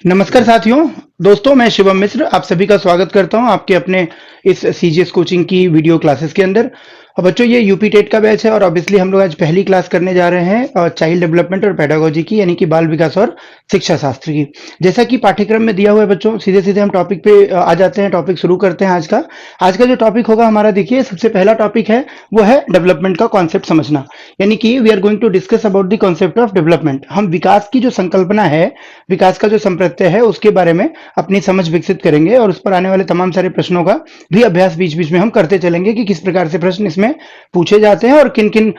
नमस्कार साथियों। दोस्तों, मैं शिवम मिश्र आप सभी का स्वागत करता हूं आपके अपने इस सीजीएस कोचिंग की वीडियो क्लासेस के अंदर। और बच्चों, ये यूपी टेट का बैच है और ऑब्वियसली हम लोग आज पहली क्लास करने जा रहे हैं चाइल्ड डेवलपमेंट और पेडागोजी की, यानी कि बाल विकास और शिक्षा शास्त्र की। जैसा कि पाठ्यक्रम में दिया हुआ है बच्चों, सीधे सीधे हम टॉपिक पे आ जाते हैं। टॉपिक शुरू करते हैं आज का जो टॉपिक होगा हमारा, देखिए सबसे पहला टॉपिक है वो है डेवलपमेंट का कॉन्सेप्ट समझना। यानी कि we are going to discuss about the concept of development. हम विकास की जो संकल्पना है, विकास का जो संप्रत्यय है, उसके बारे में अपनी समझ विकसित करेंगे और उस पर आने वाले तमाम सारे प्रश्नों का भी अभ्यास बीच बीच में हम करते चलेंगे कि किस प्रकार से प्रश्न इसमें पूछे जाते हैं और किन किन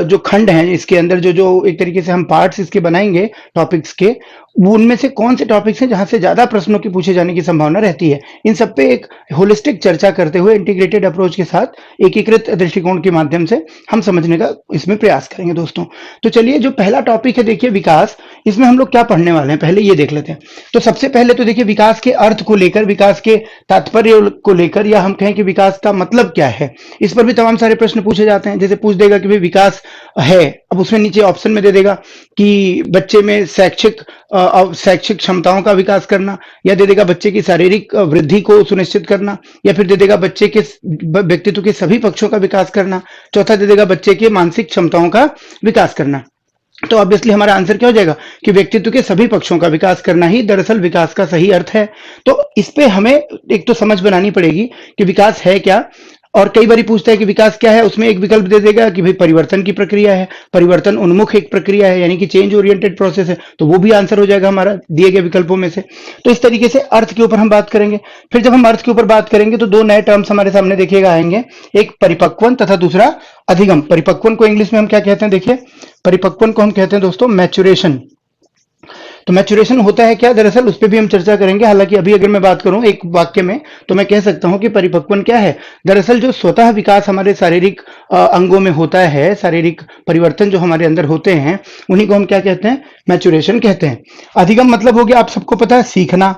जो खंड हैं इसके अंदर, जो जो एक तरीके से हम पार्ट्स इसके बनाएंगे टॉपिक्स के, वो उनमें से कौन से टॉपिक्स हैं जहां से ज्यादा प्रश्नों की पूछे जाने की संभावना रहती है। इन सब पे एक होलिस्टिक चर्चा करते हुए इंटीग्रेटेड अप्रोच के साथ एकीकृत दृष्टिकोण के माध्यम से हम समझने का इसमें प्रयास करेंगे दोस्तों। तो चलिए, जो पहला टॉपिक है देखिए विकास, इसमें हम लोग क्या पढ़ने वाले हैं पहले ये देख लेते हैं। तो सबसे पहले तो देखिए विकास के अर्थ को लेकर, विकास के तात्पर्य को लेकर, या हम कहें कि विकास का मतलब क्या है, इस पर भी तमाम सारे प्रश्न पूछे जाते हैं। जैसे पूछ देगा कि भाई विकास है, अब उसमें नीचे ऑप्शन में दे देगा कि बच्चे में शैक्षिक क्षमताओं का विकास करना, या दे देगा बच्चे की शारीरिक वृद्धि को सुनिश्चित करना, या फिर दे देगा बच्चे के व्यक्तित्व के सभी पक्षों का विकास करना, चौथा दे देगा बच्चे के मानसिक क्षमताओं का विकास करना। तो ऑब्वियसली हमारा आंसर क्या हो जाएगा कि व्यक्तित्व के सभी पक्षों का विकास करना ही दरअसल विकास का सही अर्थ है। तो इस पे हमें एक तो समझ बनानी पड़ेगी कि विकास है क्या। और कई बार पूछता है कि विकास क्या है, उसमें एक विकल्प दे देगा कि भाई परिवर्तन की प्रक्रिया है, परिवर्तन उन्मुख एक प्रक्रिया है, यानी कि चेंज ओरिएंटेड प्रोसेस है। तो वो भी आंसर हो जाएगा हमारा दिए गए विकल्पों में से। तो इस तरीके से अर्थ के ऊपर हम बात करेंगे। फिर जब हम अर्थ के ऊपर बात करेंगे तो दो नए टर्म्स हमारे सामने देखिएगा आएंगे, एक परिपक्वन तथा दूसरा अधिगम। परिपक्वन को इंग्लिश में हम क्या कहते हैं, देखिए परिपक्वन को हम कहते हैं दोस्तों मैच्योरेशन। तो मैच्योरेशन होता है क्या, दरअसल उस पर भी हम चर्चा करेंगे। हालांकि अभी अगर मैं बात करूं एक वाक्य में, तो मैं कह सकता हूं कि परिपक्वन क्या है, दरअसल जो स्वतः विकास हमारे शारीरिक अंगों में होता है, शारीरिक परिवर्तन जो हमारे अंदर होते हैं, उन्हीं को हम क्या कहते हैं, मैच्योरेशन कहते हैं। अधिगम मतलब हो गया, आप सबको पता है, सीखना।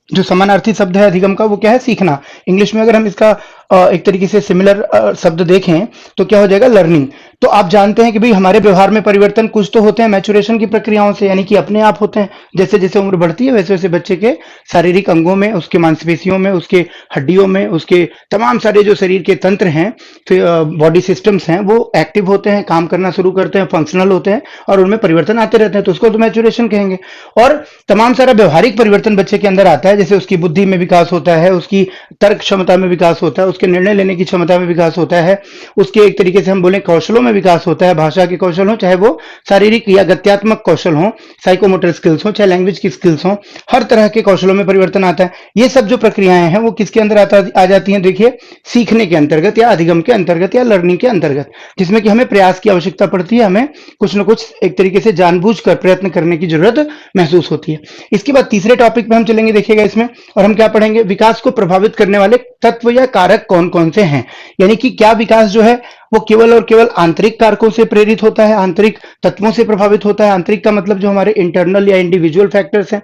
जो समानार्थी शब्द है अधिगम का, वो क्या है, सीखना। इंग्लिश में अगर हम इसका एक तरीके से सिमिलर शब्द देखें तो क्या हो जाएगा, लर्निंग। तो आप जानते हैं कि भाई हमारे व्यवहार में परिवर्तन कुछ तो होते हैं मैच्योरेशन की प्रक्रियाओं से, यानी कि अपने आप होते हैं। जैसे जैसे उम्र बढ़ती है वैसे वैसे बच्चे के शारीरिक अंगों में, उसके मांसपेशियों में, उसके हड्डियों में, उसके तमाम सारे जो शरीर के तंत्र हैं, फिर बॉडी सिस्टम्स हैं, वो एक्टिव होते हैं, काम करना शुरू करते हैं, फंक्शनल होते हैं और उनमें परिवर्तन आते रहते हैं। तो उसको तो मैच्योरेशन कहेंगे। और तमाम सारा व्यवहारिक परिवर्तन बच्चे के अंदर आता है, जैसे उसकी बुद्धि में विकास होता है, उसकी तर्क क्षमता में विकास होता है, उसके निर्णय लेने की क्षमता में विकास होता है, उसके एक तरीके से हम बोले कौशलों में विकास होता है, भाषा के कौशल हो, चाहे वो शारीरिक या गत्यात्मक कौशल हो, साइकोमोटर स्किल्स हो, चाहे लैंग्वेज की स्किल्स हो, हर तरह के कौशलों में परिवर्तन आता है। ये सब जो प्रक्रियाएं हैं वो किसके अंदर आ जाती हैं, देखिए सीखने के अंतर्गत या अधिगम के अंतर्गत या लर्निंग के अंतर्गत, जिसमें कि हमें प्रयास की आवश्यकता पड़ती है, हमें कुछ न कुछ एक तरीके से जानबूझकर प्रयत्न करने की जरूरत महसूस होती है। इसके बाद तीसरे टॉपिक पे हम चलेंगे, देखिएगा इसमें, और हम क्या पढ़ेंगे, विकास को प्रभावित करने वाले तत्व या कारक कौन कौन से हैं। यानी कि क्या विकास जो है वो केवल और केवल आंतरिक कारकों से प्रेरित होता है, आंतरिक तत्वों से प्रभावित होता है, आंतरिक का मतलब जो हमारे इंटरनल या इंडिविजुअल फैक्टर्स हैं,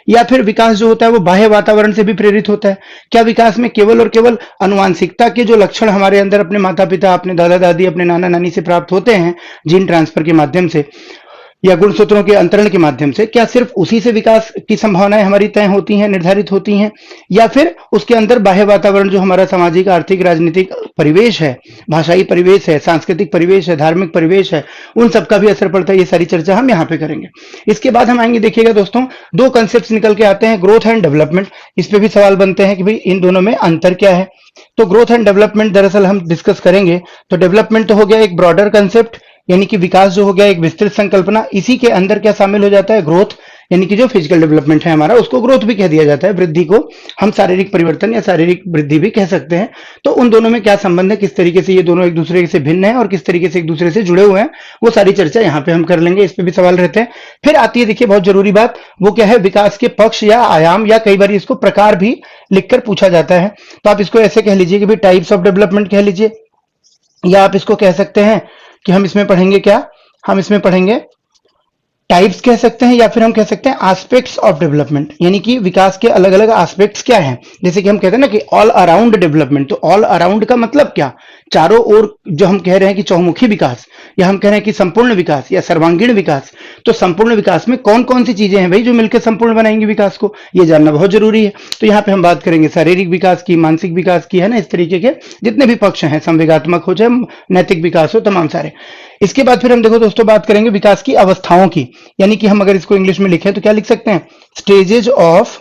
या फिर विकास जो होता है वो बाह्य वातावरण से भी प्रेरित होता है। क्या विकास में केवल और केवल अनुवांशिकता के जो लक्षण हमारे अंदर अपने माता पिता, अपने दादा दादी, अपने नाना नानी से प्राप्त होते हैं, जीन ट्रांसफर के माध्यम से या गुणसूत्रों के अंतरण के माध्यम से, क्या सिर्फ उसी से विकास की संभावनाएं हमारी तय होती हैं, निर्धारित होती हैं, या फिर उसके अंदर बाह्य वातावरण जो हमारा सामाजिक, आर्थिक, राजनीतिक परिवेश है, भाषाई परिवेश है, सांस्कृतिक परिवेश है, धार्मिक परिवेश है, उन सबका भी असर पड़ता है। ये सारी चर्चा हम यहाँ पे करेंगे। इसके बाद हम आएंगे, देखिएगा दोस्तों, दो कंसेप्ट निकल के आते हैं, ग्रोथ एंड डेवलपमेंट। इस पे भी सवाल बनते हैं कि भाई इन दोनों में अंतर क्या है। तो ग्रोथ एंड डेवलपमेंट दरअसल हम डिस्कस करेंगे। तो डेवलपमेंट तो हो गया एक ब्रॉडर कंसेप्ट, यानी कि विकास जो हो गया एक विस्तृत संकल्पना। इसी के अंदर क्या शामिल हो जाता है, ग्रोथ, यानी कि जो फिजिकल डेवलपमेंट है हमारा, उसको ग्रोथ भी कह दिया जाता है। वृद्धि को हम शारीरिक परिवर्तन या शारीरिक वृद्धि भी कह सकते हैं। तो उन दोनों में क्या संबंध है, किस तरीके से ये दोनों एक दूसरे से भिन्न है और किस तरीके से एक दूसरे से जुड़े हुए हैं, वो सारी चर्चा यहाँ पे हम कर लेंगे। इस पे भी सवाल रहते हैं। फिर आती है देखिए बहुत जरूरी बात, वो क्या है, विकास के पक्ष या आयाम, या कई बार इसको प्रकार भी लिखकर पूछा जाता है। तो आप इसको ऐसे कह लीजिए कि भाई टाइप्स ऑफ डेवलपमेंट कह लीजिए, या आप इसको कह सकते हैं कि हम इसमें पढ़ेंगे क्या, हम इसमें पढ़ेंगे टाइप्स कह सकते हैं, या फिर हम कह सकते हैं एस्पेक्ट्स ऑफ डेवलपमेंट, यानी कि विकास के अलग अलग एस्पेक्ट्स क्या हैं। जैसे कि हम कहते हैं ना कि ऑल अराउंड डेवलपमेंट, तो ऑल अराउंड का मतलब क्या, चारों ओर जो हम कह रहे हैं कि चौमुखी विकास, या हम कह रहे हैं कि संपूर्ण विकास या सर्वांगीण विकास। तो संपूर्ण विकास में कौन कौन सी चीजें हैं भाई जो मिलकर संपूर्ण बनाएंगी विकास को, ये जानना बहुत जरूरी है। तो यहाँ पे हम बात करेंगे शारीरिक विकास की, मानसिक विकास की, है ना, इस तरीके के जितने भी पक्ष हैं, संवेगात्मक हो चाहे नैतिक विकास हो, तमाम सारे। इसके बाद फिर हम देखो दोस्तों बात करेंगे विकास की अवस्थाओं की, यानी कि हम अगर इसको इंग्लिश में लिखें तो क्या लिख सकते हैं, स्टेजेज ऑफ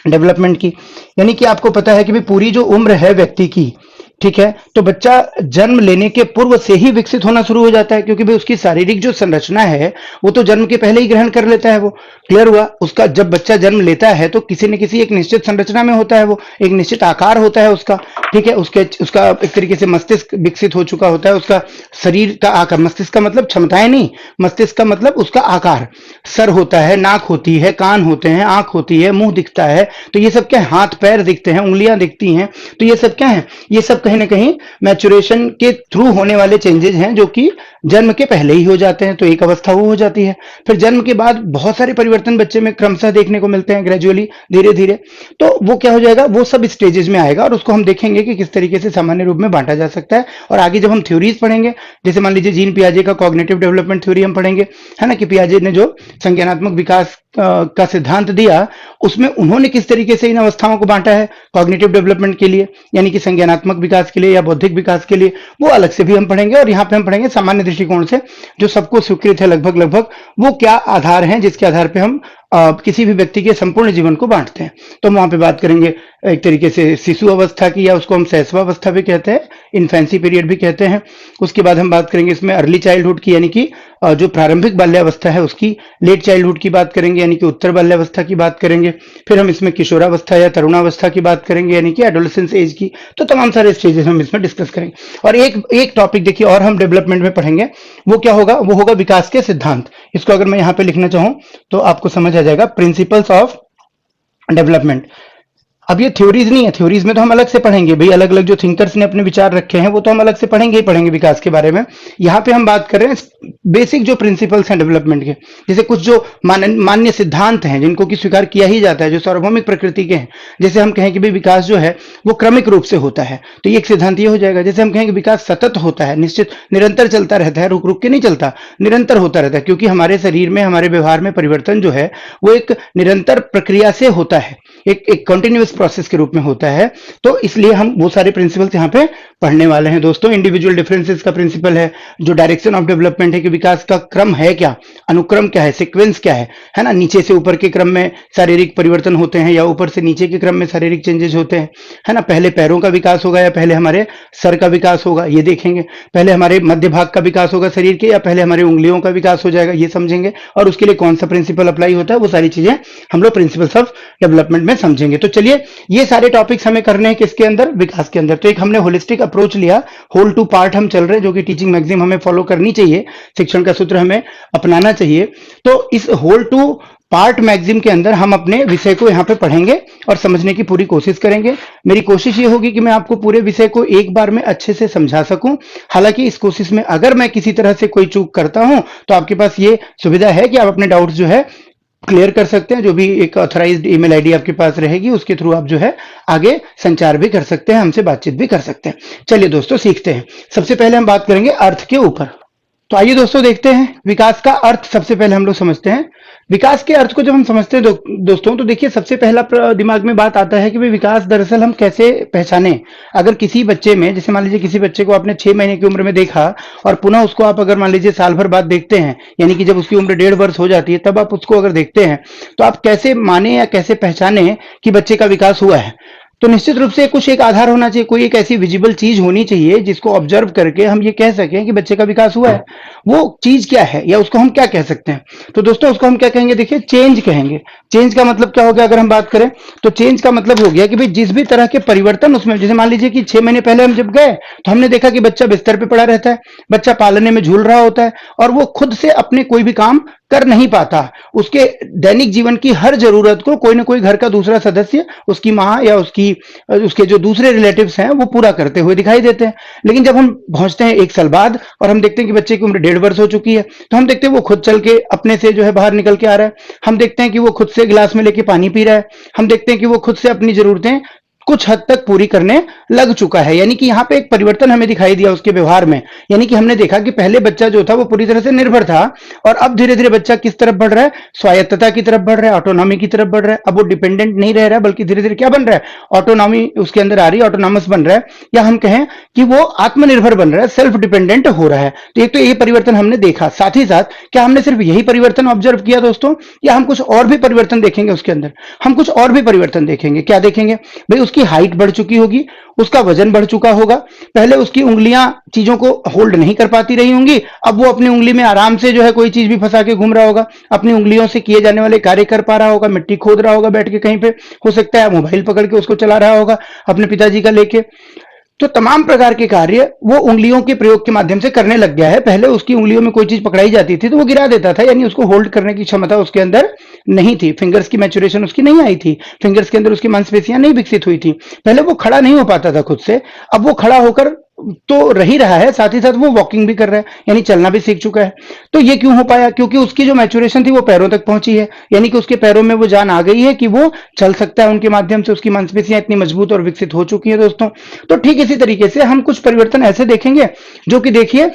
डेवलपमेंट की। यानी कि आपको पता है कि भाई पूरी जो उम्र है व्यक्ति की, ठीक है, तो बच्चा जन्म लेने के पूर्व से ही विकसित होना शुरू हो जाता है, क्योंकि भाई उसकी शारीरिक जो संरचना है वो तो जन्म के पहले ही ग्रहण कर लेता है। वो क्लियर हुआ। उसका जब बच्चा जन्म लेता है तो किसी न किसी एक निश्चित संरचना में होता है, वो एक निश्चित आकार होता है उसका, ठीक है, उसका एक तरीके से मस्तिष्क विकसित हो चुका होता है, उसका शरीर का आकार, मस्तिष्क का मतलब क्षमताएं नहीं, मस्तिष्क का मतलब उसका आकार, सर होता है, नाक होती है, कान होते हैं, आंख होती है, मुंह दिखता है, तो ये सब क्या है, हाथ पैर दिखते हैं, उंगलियां दिखती हैं, तो ये सब क्या है, ये सब कहीं ना कहीं मैच्योरेशन के थ्रू होने वाले चेंजेस हैं जो कि जन्म के पहले ही हो जाते हैं। तो एक अवस्था वो हो जाती है। फिर जन्म के बाद बहुत सारे परिवर्तन बच्चे में क्रमशः देखने को मिलते हैं, ग्रेजुअली, धीरे धीरे। तो वो क्या हो जाएगा, वो सब स्टेजेस में आएगा, और उसको हम देखेंगे कि किस तरीके से सामान्य रूप में बांटा जा सकता है। और आगे जब हम थ्योरीज पढ़ेंगे, जैसे मान लीजिए जीन पियाजे का कॉग्निटिव डेवलपमेंट थ्योरी हम पढ़ेंगे, है ना, कि पियाजे ने जो संज्ञानात्मक विकास का सिद्धांत दिया, उसमें उन्होंने किस तरीके से इन अवस्थाओं को बांटा है कॉग्निटिव डेवलपमेंट के लिए, यानी कि संज्ञानात्मक विकास के लिए या बौद्धिक विकास के लिए, वो अलग से भी हम पढ़ेंगे। और यहाँ पे हम पढ़ेंगे सामान्य दृष्टिकोण से जो सबको स्वीकृत है लगभग लगभग, वो क्या आधार हैं जिसके आधार पे हम किसी भी व्यक्ति के संपूर्ण जीवन को बांटते हैं। तो हम वहां पे बात करेंगे एक तरीके से शिशु अवस्था की, या उसको हम शैशवावस्था भी कहते हैं, इन्फेंसी पीरियड भी कहते हैं। उसके बाद हम बात करेंगे इसमें अर्ली चाइल्डहुड की, यानी कि जो प्रारंभिक बाल्यावस्था है उसकी, लेट चाइल्डहुड की बात करेंगे, यानी कि उत्तर बाल्यावस्था की बात करेंगे। फिर हम इसमें किशोरावस्था या तरुणावस्था की बात करेंगे, यानी कि एडोलेसेंस एज की। तो तमाम सारे स्टेजेस हम इसमें डिस्कस करेंगे। और एक टॉपिक देखिए और हम डेवलपमेंट में पढ़ेंगे, वो क्या होगा, वो होगा विकास के सिद्धांत। इसको अगर मैं यहाँ पे लिखना चाहूं तो आपको समझ आ जाएगा, प्रिंसिपल्स ऑफ डेवलपमेंट। अब ये थ्योरीज नहीं है, थ्योरीज में तो हम अलग से पढ़ेंगे भाई, अलग अलग जो थिंकर्स ने अपने विचार रखे हैं वो तो हम अलग से पढ़ेंगे ही पढ़ेंगे विकास के बारे में। यहाँ पे हम बात कर रहे हैं बेसिक जो प्रिंसिपल्स हैं डेवलपमेंट के, जैसे कुछ जो मान्य सिद्धांत हैं जिनको कि स्वीकार किया ही जाता है, जो सार्वभौमिक प्रकृति के हैं। जैसे हम कहें कि भाई विकास जो है वो क्रमिक रूप से होता है, तो ये एक सिद्धांत ये हो जाएगा। जैसे हम कहें कि विकास सतत होता है, निश्चित निरंतर चलता रहता है, रुक रुक के नहीं चलता, निरंतर होता रहता है, क्योंकि हमारे शरीर में, हमारे व्यवहार में परिवर्तन जो है वो एक निरंतर प्रक्रिया से होता है, एक कंटिन्यूअस प्रोसेस के रूप में होता है। तो इसलिए हम वो सारे प्रिंसिपल्स यहाँ पे पढ़ने वाले हैं दोस्तों। इंडिविजुअल डिफरेंसेस का प्रिंसिपल है, जो डायरेक्शन ऑफ डेवलपमेंट है कि विकास का क्रम है क्या, अनुक्रम क्या है, सीक्वेंस क्या है ना, नीचे से ऊपर के क्रम में शारीरिक परिवर्तन होते हैं या ऊपर से नीचे के क्रम में शारीरिक चेंजेस होते हैं, है ना, पहले पैरों का विकास होगा या पहले हमारे सर का विकास होगा, ये देखेंगे। पहले हमारे मध्य भाग का विकास होगा शरीर के, या पहले हमारे उंगलियों का विकास हो जाएगा, ये समझेंगे। और उसके लिए कौन सा प्रिंसिपल अप्लाई होता है, वो सारी चीजें हम लोग प्रिंसिपल्स ऑफ डेवलपमेंट में समझेंगे। तो चलिए ये सारे टॉपिक्स हमें करने हैं किसके अंदर, विकास के अंदर। तो एक हमने होलिस्टिक अप्रोच लिया, होल टू पार्ट हम चल रहे हैं, जो कि टीचिंग मैगजीम हमें फॉलो करनी चाहिए, शिक्षण का सूत्र हमें अपनाना चाहिए। तो इस होल टू पार्ट मैगजीम के अंदर हम अपने विषय को यहाँ पे पढ़ेंगे और समझने की पूरी कोशिश करेंगे। मेरी कोशिश ये होगी कि मैं आपको पूरे विषय को एक बार में अच्छे से समझा सकूं। हालांकि इस कोशिश में अगर मैं किसी तरह से कोई चूक करता हूं तो आपके पास ये सुविधा है कि आप अपने डाउट्स जो है क्लियर कर सकते हैं। जो भी एक ऑथराइज्ड ईमेल आईडी आपके पास रहेगी उसके थ्रू आप जो है आगे संचार भी कर सकते हैं, हमसे बातचीत भी कर सकते हैं। चलिए दोस्तों सीखते हैं। सबसे पहले हम बात करेंगे अर्थ के ऊपर। तो आइए दोस्तों देखते हैं विकास का अर्थ। सबसे पहले हम लोग समझते हैं विकास के अर्थ को। जब हम समझते हैं दोस्तों तो देखिए सबसे पहला दिमाग में बात आता है कि भाई विकास दरअसल हम कैसे पहचाने। अगर किसी बच्चे में, जैसे मान लीजिए किसी बच्चे को आपने 6 महीने की उम्र में देखा और पुनः उसको आप अगर मान लीजिए साल भर बाद देखते हैं, यानी कि जब उसकी उम्र 1.5 वर्ष हो जाती है, तब आप उसको अगर देखते हैं तो आप कैसे माने या कैसे पहचाने कि बच्चे का विकास हुआ है। तो निश्चित रूप से कुछ एक आधार होना चाहिए, कोई एक ऐसी विजिबल चीज होनी चाहिए जिसको ऑब्जर्व करके हम ये कह सकें कि बच्चे का विकास हुआ है। वो चीज क्या है या उसको हम क्या कह सकते हैं? तो दोस्तों उसको हम क्या कहेंगे, देखिए चेंज कहेंगे। चेंज का मतलब क्या हो गया अगर हम बात करें तो चेंज का मतलब हो गया कि भाई जिस भी तरह के परिवर्तन उसमें, जैसे मान लीजिए कि 6 महीने पहले हम जब गए तो हमने देखा कि बच्चा बिस्तर पे पड़ा रहता है, बच्चा पालने में झूल रहा होता है और वो खुद से अपने कोई भी काम कर नहीं पाता। उसके दैनिक जीवन की हर जरूरत को कोई ना कोई घर का दूसरा सदस्य, उसकी माँ या उसके जो दूसरे रिलेटिव्स हैं वो पूरा करते हुए दिखाई देते हैं। लेकिन जब हम पहुंचते हैं 1 साल बाद और हम देखते हैं कि बच्चे की उम्र 1.5 वर्ष हो चुकी है, तो हम देखते हैं वो खुद चल के अपने से जो है बाहर निकल के आ रहा है। हम देखते हैं कि वो खुद से गिलास में लेके पानी पी रहा है। हम देखते हैं कि वो खुद से अपनी जरूरतें कुछ हद तक पूरी करने लग चुका है। यानी कि यहाँ पे एक परिवर्तन हमें दिखाई दिया उसके व्यवहार में। यानी कि हमने देखा कि पहले बच्चा जो था वो पूरी तरह से निर्भर था, और अब धीरे धीरे बच्चा किस तरफ बढ़ रहा है, स्वायत्तता की तरफ बढ़ रहा है, ऑटोनॉमी की तरफ बढ़ रहा है। अब वो डिपेंडेंट नहीं रह रहा है, बल्कि धीरे धीरे क्या बन रहा है, ऑटोनॉमी उसके अंदर आ रही है, ऑटोनॉमस बन रहा है, या हम कहें कि वो आत्मनिर्भर बन रहा है, सेल्फ डिपेंडेंट हो रहा है। तो एक तो ये परिवर्तन हमने देखा। साथ ही साथ क्या हमने सिर्फ यही परिवर्तन ऑब्जर्व किया दोस्तों, या हम कुछ और भी परिवर्तन देखेंगे उसके अंदर? हम कुछ और भी परिवर्तन देखेंगे। क्या देखेंगे भाई? उसकी हाइट बढ़ चुकी होगी, उसका वजन बढ़ चुका होगा। पहले उसकी उंगलियां चीजों को होल्ड नहीं कर पाती रही होंगी, अब वो अपनी उंगली में आराम से जो है कोई चीज भी फंसा के घूम रहा होगा, अपनी उंगलियों से किए जाने वाले कार्य कर पा रहा होगा, मिट्टी खोद रहा होगा बैठ के कहीं पे, हो सकता है मोबाइल पकड़ के उसको चला रहा होगा अपने पिताजी का लेके। तो तमाम प्रकार के कार्य वो उंगलियों के प्रयोग के माध्यम से करने लग गया है। पहले उसकी उंगलियों में कोई चीज पकड़ाई जाती थी तो वो गिरा देता था, यानी उसको होल्ड करने की क्षमता उसके अंदर नहीं थी। फिंगर्स की मैच्योरेशन उसकी नहीं आई थी, फिंगर्स के अंदर उसकी मांसपेशियां नहीं विकसित हुई थी। पहले वो खड़ा नहीं हो पाता था खुद से, अब वो खड़ा होकर तो रह ही रहा है, साथ ही साथ वो वॉकिंग भी कर रहा है, यानी चलना भी सीख चुका है। तो ये क्यों हो पाया? क्योंकि उसकी जो मैच्योरेशन थी वो पैरों तक पहुंची है, यानी कि उसके पैरों में वो जान आ गई है कि वो चल सकता है, उनके माध्यम से उसकी मांसपेशियां इतनी मजबूत और विकसित हो चुकी है दोस्तों। तो ठीक इसी तरीके से हम कुछ परिवर्तन ऐसे देखेंगे जो कि देखिए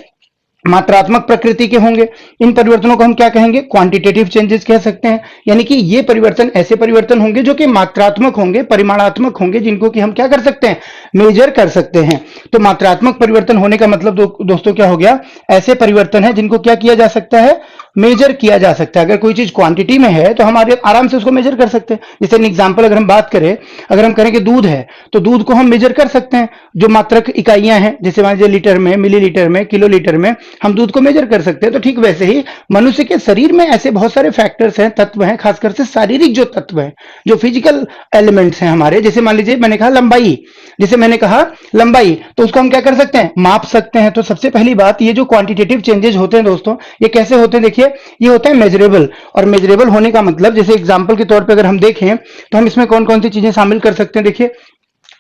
मात्रात्मक प्रकृति के होंगे। इन परिवर्तनों को हम क्या कहेंगे? क्वांटिटेटिव चेंजेस कह सकते हैं। यानी कि ये परिवर्तन ऐसे परिवर्तन होंगे जो कि मात्रात्मक होंगे, परिमाणात्मक होंगे, जिनको कि हम क्या कर सकते हैं? मेजर कर सकते हैं। तो मात्रात्मक परिवर्तन होने का मतलब दोस्तों क्या हो गया? ऐसे परिवर्तन है जिनको क्या किया जा सकता है? मेजर किया जा सकता है। अगर कोई चीज क्वांटिटी में है तो हम आराम से उसको मेजर कर सकते हैं। जैसे एन एग्जाम्पल अगर हम बात करें, अगर हम करें कि दूध है तो दूध को हम मेजर कर सकते हैं। जो मात्रक इकाइयां हैं, जैसे मान लीजिए लीटर में, मिलीलीटर में, किलोलीटर में, हम दूध को मेजर कर सकते हैं। तो ठीक वैसे ही मनुष्य के शरीर में ऐसे बहुत सारे फैक्टर्स हैं, तत्व हैं, खासकर से शारीरिक जो तत्व हैं, जो फिजिकल एलिमेंट्स हैं हमारे। जैसे मान लीजिए मैंने कहा लंबाई, जैसे मैंने कहा लंबाई, तो उसको हम क्या कर सकते हैं? माप सकते हैं। तो सबसे पहली बात, ये जो क्वांटिटेटिव चेंजेस होते हैं दोस्तों, ये कैसे होते हैं? देखिए, ये होता है मेजरेबल। और मेजरेबल होने का मतलब, जैसे एग्जांपल के तौर पे अगर हम देखें तो हम इसमें कौन कौन सी चीजें शामिल कर सकते हैं? देखिए,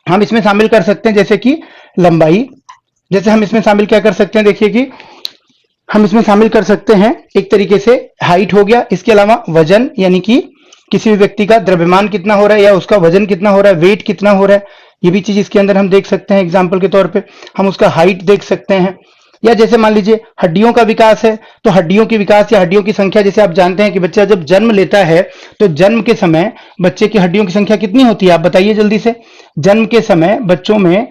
हम इसमें शामिल कर सकते हैं जैसे कि लंबाई। जैसे हम इसमें शामिल क्या कर सकते हैं? देखिए कि हम इसमें शामिल कर सकते हैं एक तरीके से हाइट हो गया। इसके अलावा वजन, यानी कि किसी भी व्यक्ति का द्रव्यमान कितना हो रहा है या उसका वजन कितना हो रहा है, वेट कितना हो रहा है, ये भी चीज इसके अंदर हम देख सकते हैं। एग्जाम्पल के तौर पे हम उसका हाइट देख सकते हैं। या जैसे मान लीजिए हड्डियों का विकास है, तो हड्डियों की विकास या हड्डियों की संख्या, जैसे आप जानते हैं कि बच्चा जब जन्म लेता है तो जन्म के समय बच्चे की हड्डियों की संख्या कितनी होती है? आप बताइए जल्दी से। जन्म के समय बच्चों में,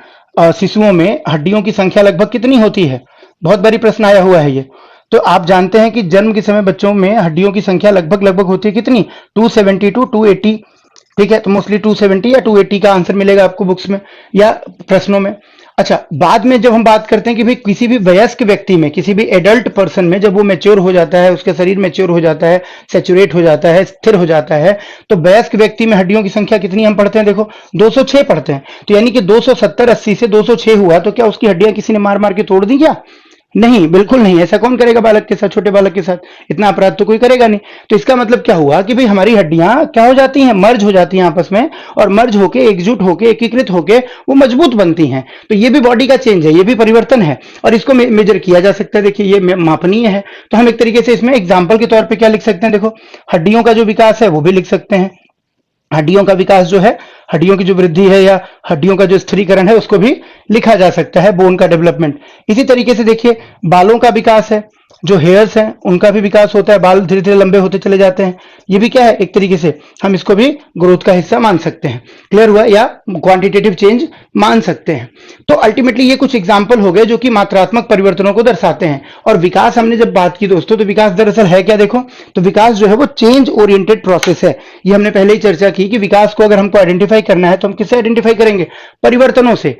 शिशुओं में हड्डियों की संख्या लगभग कितनी होती है? बहुत बड़ी प्रश्न आया हुआ है ये। तो आप जानते हैं कि जन्म के समय बच्चों में हड्डियों की संख्या लगभग लगभग होती है कितनी? 270 टू 280। ठीक है, तो मोस्टली 270 या 280 का आंसर मिलेगा आपको बुक्स में या प्रश्नों में। अच्छा, बाद में जब हम बात करते हैं कि भाई किसी भी वयस्क व्यक्ति में, किसी भी एडल्ट पर्सन में, जब वो मैच्योर हो जाता है, उसका शरीर मैच्योर हो जाता है, सैचुरेट हो जाता है, स्थिर हो जाता है, तो वयस्क व्यक्ति में हड्डियों की संख्या कितनी हम पढ़ते हैं? देखो 206 पढ़ते हैं। तो यानी कि 270-80 से 206 हुआ, तो क्या उसकी हड्डियां किसी ने मार मार के तोड़ दी क्या? नहीं, बिल्कुल नहीं। ऐसा कौन करेगा बालक के साथ, छोटे बालक के साथ? इतना अपराध तो कोई करेगा नहीं। तो इसका मतलब क्या हुआ कि भाई हमारी हड्डियां क्या हो जाती हैं? मर्ज हो जाती हैं आपस में, और मर्ज होके, एकजुट होके, एकीकृत होके वो मजबूत बनती हैं। तो ये भी बॉडी का चेंज है, ये भी परिवर्तन है, और इसको मेजर किया जा सकता है। देखिए, ये मापनीय है। तो हम एक तरीके से इसमें एग्जाम्पल के तौर पर क्या लिख सकते हैं? देखो, हड्डियों का जो विकास है वो भी लिख सकते हैं। हड्डियों का विकास जो है, हड्डियों की जो वृद्धि है या हड्डियों का जो स्थिरीकरण है, उसको भी लिखा जा सकता है, बोन का डेवलपमेंट। इसी तरीके से देखिए, बालों का विकास है, जो हेयर्स हैं उनका भी विकास होता है, बाल धीरे धीरे लंबे होते चले जाते हैं। ये भी क्या है? एक तरीके से हम इसको भी ग्रोथ का हिस्सा मान सकते हैं। क्लियर हुआ? या क्वांटिटेटिव चेंज मान सकते हैं। तो अल्टीमेटली ये कुछ एग्जाम्पल हो गए जो कि मात्रात्मक परिवर्तनों को दर्शाते हैं। और विकास हमने जब बात की दोस्तों, तो विकास दरअसल है क्या? देखो, तो विकास जो है वो चेंज ओरिएंटेड प्रोसेस है। ये हमने पहले ही चर्चा की कि विकास को अगर हमको आइडेंटिफाई करना है तो हम किससे आइडेंटिफाई करेंगे? परिवर्तनों से।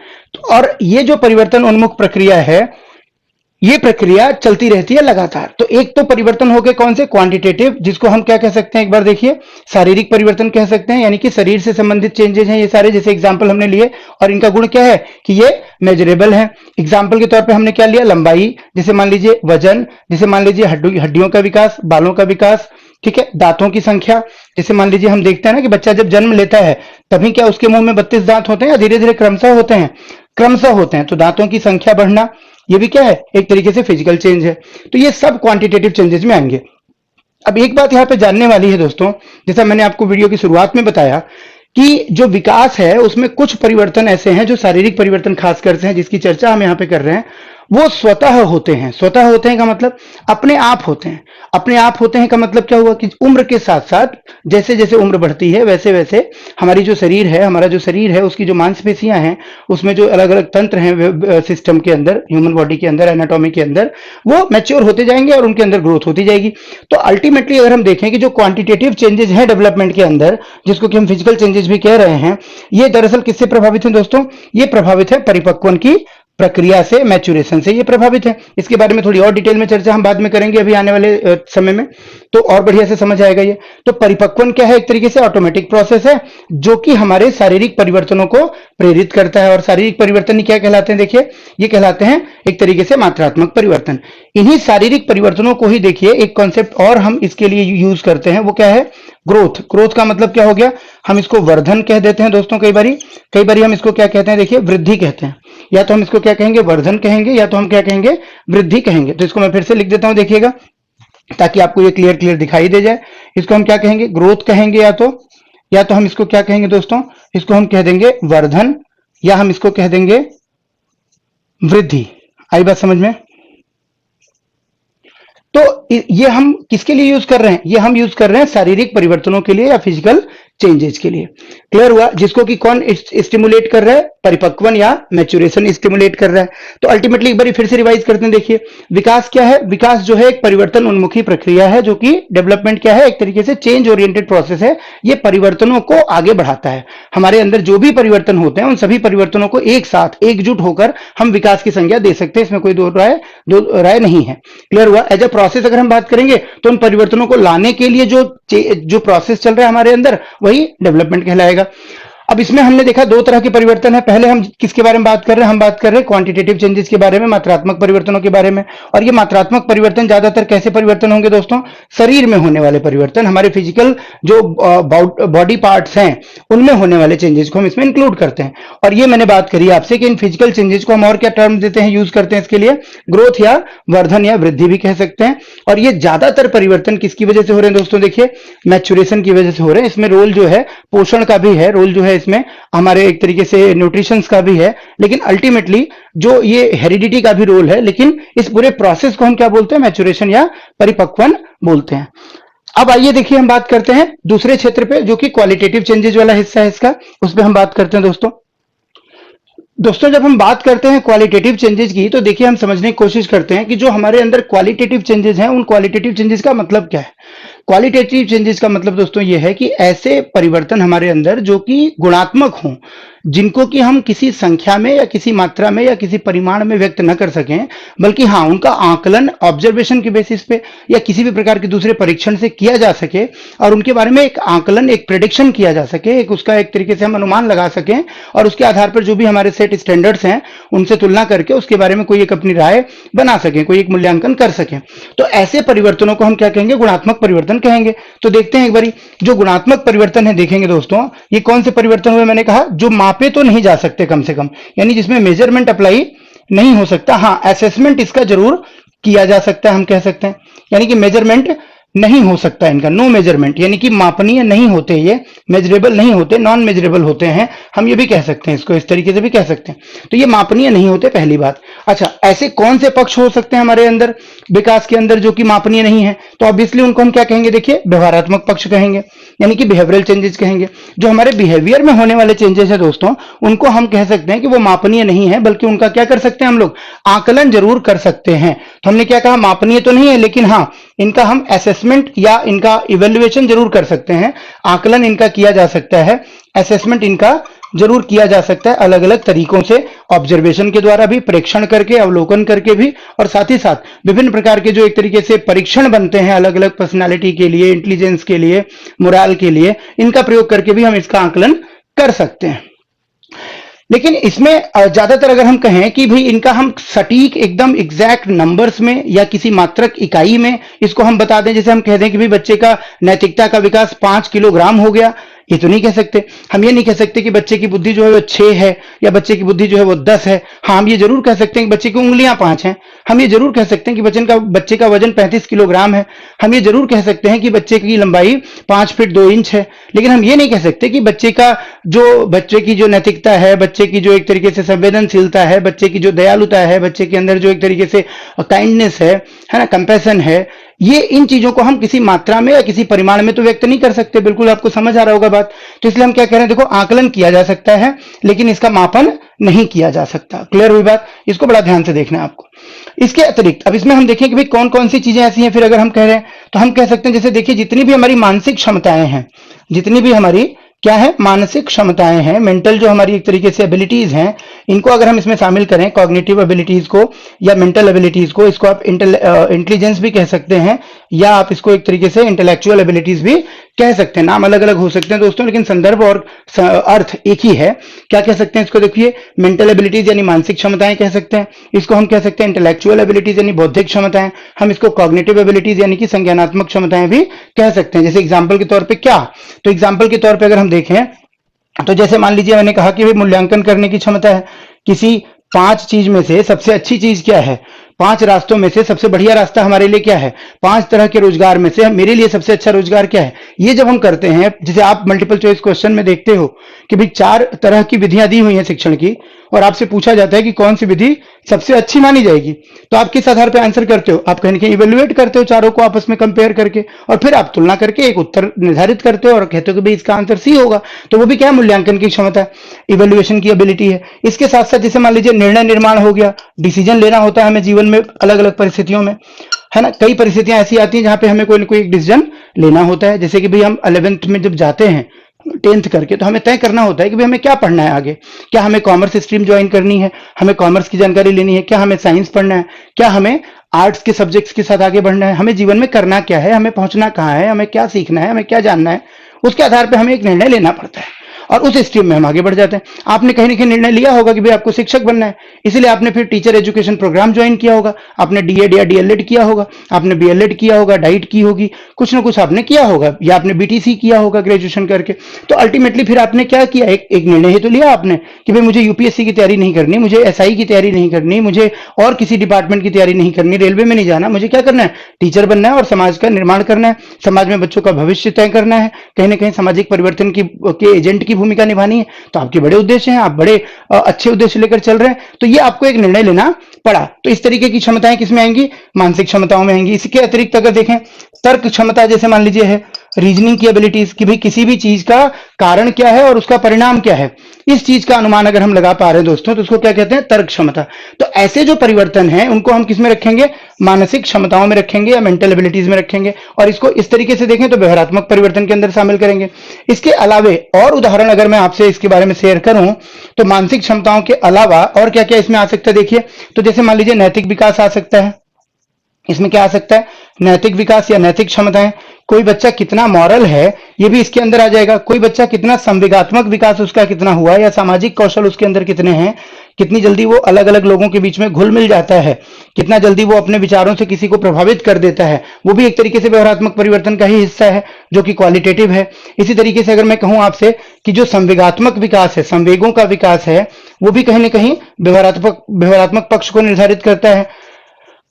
और ये जो परिवर्तन उन्मुख प्रक्रिया है, ये प्रक्रिया चलती रहती है लगातार। तो एक तो परिवर्तन हो गए कौन से, क्वांटिटेटिव, जिसको हम क्या कह सकते हैं, एक बार देखिए, शारीरिक परिवर्तन कह सकते हैं, यानी कि शरीर से संबंधित चेंजेस हैं ये सारे, जैसे एग्जांपल हमने लिए, और इनका गुण क्या है कि ये मेजरेबल है। एग्जांपल के तौर पे हमने क्या लिया, लंबाई, जैसे मान लीजिए वजन, जैसे मान लीजिए हड्डियों का विकास, बालों का विकास, ठीक है, दांतों की संख्या, जैसे मान लीजिए हम देखते हैं ना कि बच्चा जब जन्म लेता है तभी क्या उसके मुंह में 32 दांत होते हैं या धीरे धीरे क्रमशः होते हैं, क्रमशः होते हैं, तो दांतों की संख्या बढ़ना, ये भी क्या है, एक तरीके से फिजिकल चेंज है। तो ये सब क्वांटिटेटिव चेंजेस में आएंगे। अब एक बात यहां पे जानने वाली है दोस्तों, जैसा मैंने आपको वीडियो की शुरुआत में बताया कि जो विकास है उसमें कुछ परिवर्तन ऐसे हैं जो शारीरिक परिवर्तन खासकर से हैं, जिसकी चर्चा हम यहां पे कर रहे हैं, वो स्वतः होते हैं। स्वतः होते हैं का मतलब अपने आप होते हैं। अपने आप होते हैं का मतलब क्या हुआ कि उम्र के साथ साथ जैसे जैसे उम्र बढ़ती है वैसे वैसे हमारी जो शरीर है, हमारा जो शरीर है, उसकी जो मांसपेशियां हैं, उसमें जो अलग अलग तंत्र हैं सिस्टम के अंदर, ह्यूमन बॉडी के अंदर, एनाटॉमी के अंदर, वो मैच्योर होते जाएंगे और उनके अंदर ग्रोथ होती जाएगी। तो अल्टीमेटली अगर हम देखें कि जो क्वांटिटेटिव चेंजेस हैं डेवलपमेंट के अंदर, जिसको कि हम फिजिकल चेंजेस भी कह रहे हैं, ये दरअसल किससे प्रभावित है दोस्तों, ये प्रभावित है परिपक्वन की प्रक्रिया से, मैच्योरेशन से ये प्रभावित है। इसके बारे में थोड़ी और डिटेल में चर्चा हम बाद में करेंगे अभी आने वाले समय में, तो और बढ़िया से समझ आएगा ये। तो परिपक्वन क्या है, एक तरीके से ऑटोमेटिक प्रोसेस है जो कि हमारे शारीरिक परिवर्तनों को प्रेरित करता है। और शारीरिक परिवर्तन क्या कहलाते हैं, देखिए ये कहलाते हैं एक तरीके से मात्रात्मक परिवर्तन। इन्हीं शारीरिक परिवर्तनों को ही देखिए एक कॉन्सेप्ट और हम इसके लिए यूज करते हैं, वो क्या है, ग्रोथ। ग्रोथ का मतलब क्या हो गया, हम इसको वर्धन कह देते हैं दोस्तों, कई बारी हम इसको क्या कहते हैं, देखिए वृद्धि कहते हैं, या तो हम इसको क्या कहेंगे, वर्धन कहेंगे, या तो हम क्या कहेंगे, वृद्धि कहेंगे। तो इसको मैं फिर से लिख देता हूं, देखिएगा, ताकि आपको ये क्लियर दिखाई दे जाए। इसको हम क्या कहेंगे, ग्रोथ कहेंगे, या तो हम इसको क्या कहेंगे दोस्तों, इसको हम कह देंगे वर्धन, या हम इसको कह देंगे वृद्धि। आई बात समझ में? तो ये हम किसके लिए यूज कर रहे हैं, ये हम यूज कर रहे हैं शारीरिक परिवर्तनों के लिए या फिजिकल चेंजेस के लिए। क्लियर हुआ? जिसको कि कौन स्टिमुलेट कर रहा है, परिपक्वन या मैच्योरेशन स्टिमुलेट कर रहा है। तो अल्टीमेटली एक बार फिर से रिवाइज करते हैं, देखिए विकास क्या है, विकास जो है एक परिवर्तन उन्मुखी प्रक्रिया है, जो कि डेवलपमेंट क्या है, एक तरीके से चेंज ओरिएंटेड प्रोसेस है। ये परिवर्तनों को आगे बढ़ाता है। हमारे अंदर जो भी परिवर्तन होते हैं उन सभी परिवर्तनों को एक साथ एकजुट होकर हम विकास की संज्ञा दे सकते हैं, इसमें कोई दो राय नहीं है। क्लियर हुआ? एज ए प्रोसेस अगर हम बात करेंगे तो उन परिवर्तनों को लाने के लिए जो प्रोसेस चल रहा है हमारे अंदर, वही डेवलपमेंट कहलाएगा। अब इसमें हमने देखा दो तरह के परिवर्तन है। पहले हम किसके बारे में बात कर रहे हैं, हम बात कर रहे हैं क्वांटिटेटिव चेंजेस के बारे में, मात्रात्मक परिवर्तनों के बारे में। और ये मात्रात्मक परिवर्तन ज्यादातर कैसे परिवर्तन होंगे दोस्तों, शरीर में होने वाले परिवर्तन, हमारे फिजिकल जो बॉडी पार्ट्स हैं उनमें होने वाले चेंजेस को हम इसमें इंक्लूड करते हैं। और ये मैंने बात करी आपसे कि इन फिजिकल चेंजेस को हम और क्या टर्म देते हैं, यूज करते हैं इसके लिए, ग्रोथ या वर्धन या वृद्धि भी कह सकते हैं। और ये ज्यादातर परिवर्तन किसकी वजह से हो रहे हैं दोस्तों, देखिए मैच्योरेशन की वजह से हो रहे हैं। इसमें रोल जो है पोषण का भी है, रोल जो है इसमें हमारे एक तरीके से न्यूट्रिशन का भी है, लेकिन अल्टीमेटली जो ये हेरिडिटी का भी रोल है। लेकिन इस पूरे प्रोसेस को हम क्या बोलते हैं, मैच्योरेशन या परिपक्वन बोलते हैं। अब आइए देखिए हम बात करते हैं दूसरे क्षेत्र पे, जो कि क्वालिटेटिव चेंजेस वाला हिस्सा है इसका, उस पर हम बात करते हैं दोस्तों जब हम बात करते हैं क्वालिटेटिव चेंजेस की, तो देखिए हम समझने की कोशिश करते हैं कि जो हमारे अंदर क्वालिटेटिव चेंजेस हैं, उन क्वालिटेटिव चेंजेस का मतलब क्या है। क्वालिटेटिव चेंजेस का मतलब दोस्तों ये है कि ऐसे परिवर्तन हमारे अंदर जो कि गुणात्मक हों, जिनको कि हम किसी संख्या में या किसी मात्रा में या किसी परिमाण में व्यक्त न कर सकें, बल्कि हाँ उनका आकलन ऑब्जर्वेशन के बेसिस पे या किसी भी प्रकार के दूसरे परीक्षण से किया जा सके, और उनके बारे में एक आकलन, एक प्रेडिक्शन किया जा सके, एक उसका एक तरीके से हम अनुमान लगा सकें, और उसके आधार पर जो भी हमारे सेट स्टैंडर्ड्स हैं उनसे तुलना करके उसके बारे में कोई एक अपनी राय बना सकें, कोई एक मूल्यांकन कर सकें। तो ऐसे परिवर्तनों को हम क्या कहेंगे, गुणात्मक परिवर्तन कहेंगे। तो देखते हैं एक बारी, जो गुणात्मक परिवर्तन है देखेंगे दोस्तों, ये कौन से परिवर्तन हुए, मैंने कहा जो मापे तो नहीं जा सकते कम से कम, यानी जिसमें मेजरमेंट अप्लाई नहीं हो सकता, हाँ असेसमेंट इसका जरूर किया जा सकता है, हम कह सकते हैं। यानी कि मेजरमेंट नहीं हो सकता इनका, नो मेजरमेंट, यानी कि मापनीय नहीं होते, ये मेजरेबल नहीं होते, नॉन मेजरेबल होते हैं, हम ये भी कह सकते हैं, इसको इस तरीके से भी कह सकते हैं। तो ये मापनीय नहीं होते, पहली बात। अच्छा, ऐसे कौन से पक्ष हो सकते हैं हमारे अंदर विकास के अंदर जो कि मापनीय नहीं है, तो ऑब्वियसली उनको हम क्या कहेंगे, देखिए व्यवहारात्मक पक्ष कहेंगे, यानी कि बिहेवियरल चेंजेस कहेंगे। जो हमारे बिहेवियर में होने वाले चेंजेस है दोस्तों, उनको हम कह सकते हैं कि वो मापनीय नहीं है, बल्कि उनका क्या कर सकते हैं हम लोग, आकलन जरूर कर सकते हैं। तो हमने क्या कहा, मापनीय तो नहीं है, लेकिन हाँ इनका हम असेसमेंट या इनका इवेल्युएशन जरूर कर सकते हैं, आकलन इनका किया जा सकता है, असेसमेंट इनका जरूर किया जा सकता है अलग अलग तरीकों से, ऑब्जर्वेशन के द्वारा भी, प्रेक्षण करके, अवलोकन करके भी, और साथ ही साथ विभिन्न प्रकार के जो एक तरीके से परीक्षण बनते हैं अलग अलग पर्सनालिटी के लिए, इंटेलिजेंस के लिए, मोरल के लिए, इनका प्रयोग करके भी हम इसका आकलन कर सकते हैं। लेकिन इसमें ज्यादातर अगर हम कहें कि भाई इनका हम सटीक एकदम एग्जैक्ट नंबर्स में या किसी मात्रक इकाई में इसको हम बता दें, जैसे हम कह दें कि भाई बच्चे का नैतिकता का विकास 5 किलोग्राम हो गया, ये तो नहीं कह सकते। हम ये नहीं कह सकते कि बच्चे की बुद्धि जो है वो 6 है या बच्चे की बुद्धि जो है वो 10 है। हाँ, हम ये जरूर कह सकते हैं कि बच्चे की उंगलियां 5 हैं। हम ये जरूर कह सकते हैं कि बच्चे का वजन 35 किलोग्राम है। हम ये जरूर कह सकते हैं कि बच्चे की लंबाई 5 फीट 2 इंच है। लेकिन हम ये नहीं कह सकते कि बच्चे की जो नैतिकता है, बच्चे की जो एक तरीके से संवेदनशीलता है, बच्चे की जो दयालुता है, बच्चे के अंदर जो एक तरीके से काइंडनेस है ना, कंपैशन है, ये इन चीजों को हम किसी मात्रा में या किसी परिमाण में तो व्यक्त नहीं कर सकते। बिल्कुल आपको समझ आ रहा होगा बात। तो इसलिए हम क्या कह रहे हैं, देखो आकलन किया जा सकता है लेकिन इसका मापन नहीं किया जा सकता। क्लियर हुई बात? इसको बड़ा ध्यान से देखना है आपको। इसके अतिरिक्त अब इसमें हम देखें कि भाई कौन कौन सी चीजें ऐसी हैं। फिर अगर हम कह रहे हैं तो हम कह सकते हैं, जैसे देखिए जितनी भी हमारी मानसिक क्षमताएं हैं, जितनी भी हमारी क्या है मानसिक क्षमताएं हैं, मेंटल जो हमारी एक तरीके से एबिलिटीज हैं, इनको अगर हम इसमें शामिल करें, कॉग्निटिव एबिलिटीज को या मेंटल एबिलिटीज को, इसको आप इंटेलिजेंस भी कह सकते हैं या आप इसको एक तरीके से इंटेलेक्चुअल एबिलिटीज भी कह सकते हैं। नाम अलग अलग हो सकते हैं दोस्तों, लेकिन संदर्भ और अर्थ एक ही है। क्या कह सकते हैं इसको? देखिए मेंटल एबिलिटीज यानी मानसिक क्षमताएं कह सकते हैं, इसको हम कह सकते हैं इंटेलेक्चुअल एबिलिटीज यानी बौद्धिक क्षमताएं, हम इसको कॉग्निटिव एबिलिटीज यानी कि संज्ञानात्मक क्षमताएं भी कह सकते हैं। जैसे एग्जाम्पल के तौर पर क्या, तो एग्जाम्पल के तौर पर अगर हम देखें तो जैसे मान लीजिए मैंने कहा कि मूल्यांकन करने की क्षमता है। किसी 5 चीज में से सबसे अच्छी चीज क्या है, 5 रास्तों में से सबसे बढ़िया रास्ता हमारे लिए क्या है, 5 तरह के रोजगार में से मेरे लिए सबसे अच्छा रोजगार क्या है। ये जब हम करते हैं, जैसे आप मल्टीपल चॉइस क्वेश्चन में देखते हो कि भाई 4 तरह की विधियां दी हुई हैं शिक्षण की, और आपसे पूछा जाता है कि कौन सी विधि सबसे अच्छी मानी जाएगी, तो आप किस आधार पर आंसर करते हो? आप कहीं ना कहीं इवेल्युएट करते हो चारों को आपस में कंपेयर करके, और फिर आप तुलना करके एक उत्तर निर्धारित करते हो और कहते हो कि भाई इसका आंसर सी होगा। तो वो भी क्या है? मूल्यांकन की क्षमता है, इवेल्युएशन की एबिलिटी है। इसके साथ साथ जैसे मान लीजिए निर्णय निर्माण हो गया, डिसीजन लेना होता है हमें जीवन में अलग अलग परिस्थितियों में, है ना। कई परिस्थितियां ऐसी आती हैं जहां पे हमें कोई ना कोई एक डिसीजन लेना होता है। जैसे कि भाई हम 11th में जब जाते हैं 10th करके, तो हमें तय करना होता है कि भाई हमें क्या पढ़ना है आगे। क्या हमें कॉमर्स स्ट्रीम ज्वाइन करनी है, हमें कॉमर्स की जानकारी लेनी है, क्या हमें साइंस पढ़ना है, क्या हमें आर्ट्स के सब्जेक्ट्स के साथ आगे बढ़ना है, हमें जीवन में करना क्या है, हमें पहुंचना कहाँ है, हमें क्या सीखना है, हमें क्या जानना है। उसके आधार पर हमें एक निर्णय लेना पड़ता है और उस स्ट्रीम में हम आगे बढ़ जाते हैं। आपने कहीं ना कहीं निर्णय लिया होगा कि भाई आपको शिक्षक बनना है, इसलिए आपने फिर टीचर एजुकेशन प्रोग्राम ज्वाइन किया होगा, आपने डीएड या डीएलएड किया होगा, आपने बीएलएड किया होगा, डाइट की होगी, कुछ ना कुछ आपने किया होगा, या आपने बीटीसी किया होगा ग्रेजुएशन करके। तो अल्टीमेटली फिर आपने क्या किया, एक निर्णय ही तो लिया आपने कि भाई मुझे यूपीएससी की तैयारी नहीं करनी, मुझे एसआई की तैयारी नहीं करनी, मुझे और किसी डिपार्टमेंट की तैयारी नहीं करनी, रेलवे में नहीं जाना, मुझे क्या करना है, टीचर बनना है और समाज का निर्माण करना है, समाज में बच्चों का भविष्य तय करना है, कहीं ना कहीं सामाजिक परिवर्तन के एजेंट की भूमिका निभानी है। तो आपके बड़े उद्देश्य हैं, आप बड़े अच्छे उद्देश्य लेकर चल रहे हैं, तो ये आपको एक निर्णय लेना पड़ा। तो इस तरीके की क्षमताएं किसमें आएंगी? मानसिक क्षमताओं में आएंगी। इसके अतिरिक्त अगर देखें तर्क क्षमता, जैसे मान लीजिए है रीजनिंग की एबिलिटीज कि भाई किसी भी चीज का कारण क्या है और उसका परिणाम क्या है, इस चीज का अनुमान अगर हम लगा पा रहे हैं दोस्तों, तो उसको क्या कहते हैं? तर्क क्षमता। तो ऐसे जो परिवर्तन है उनको हम किस में रखेंगे? मानसिक क्षमताओं में रखेंगे या मेंटल एबिलिटीज में रखेंगे, और इसको इस तरीके से देखें तो व्यवहारात्मक परिवर्तन के अंदर शामिल करेंगे। इसके अलावे और उदाहरण अगर मैं आपसे इसके बारे में शेयर करूं तो मानसिक क्षमताओं के अलावा और क्या क्या इसमें आ सकता है देखिए, तो जैसे मान लीजिए नैतिक विकास आ सकता है। इसमें क्या आ सकता है? नैतिक विकास या नैतिक क्षमताएं। कोई बच्चा कितना मॉरल है ये भी इसके अंदर आ जाएगा। कोई बच्चा कितना संवेगात्मक विकास उसका कितना हुआ, या सामाजिक कौशल उसके अंदर कितने हैं, कितनी जल्दी वो अलग अलग लोगों के बीच में घुल मिल जाता है, कितना जल्दी वो अपने विचारों से किसी को प्रभावित कर देता है, वो भी एक तरीके से व्यवहारात्मक परिवर्तन का ही हिस्सा है जो कि क्वालिटेटिव है। इसी तरीके से अगर मैं कहूं आपसे कि जो संवेगात्मक विकास है, संवेगों का विकास है, वो भी कहीं ना कहीं व्यवहारात्मक पक्ष को निर्धारित करता है।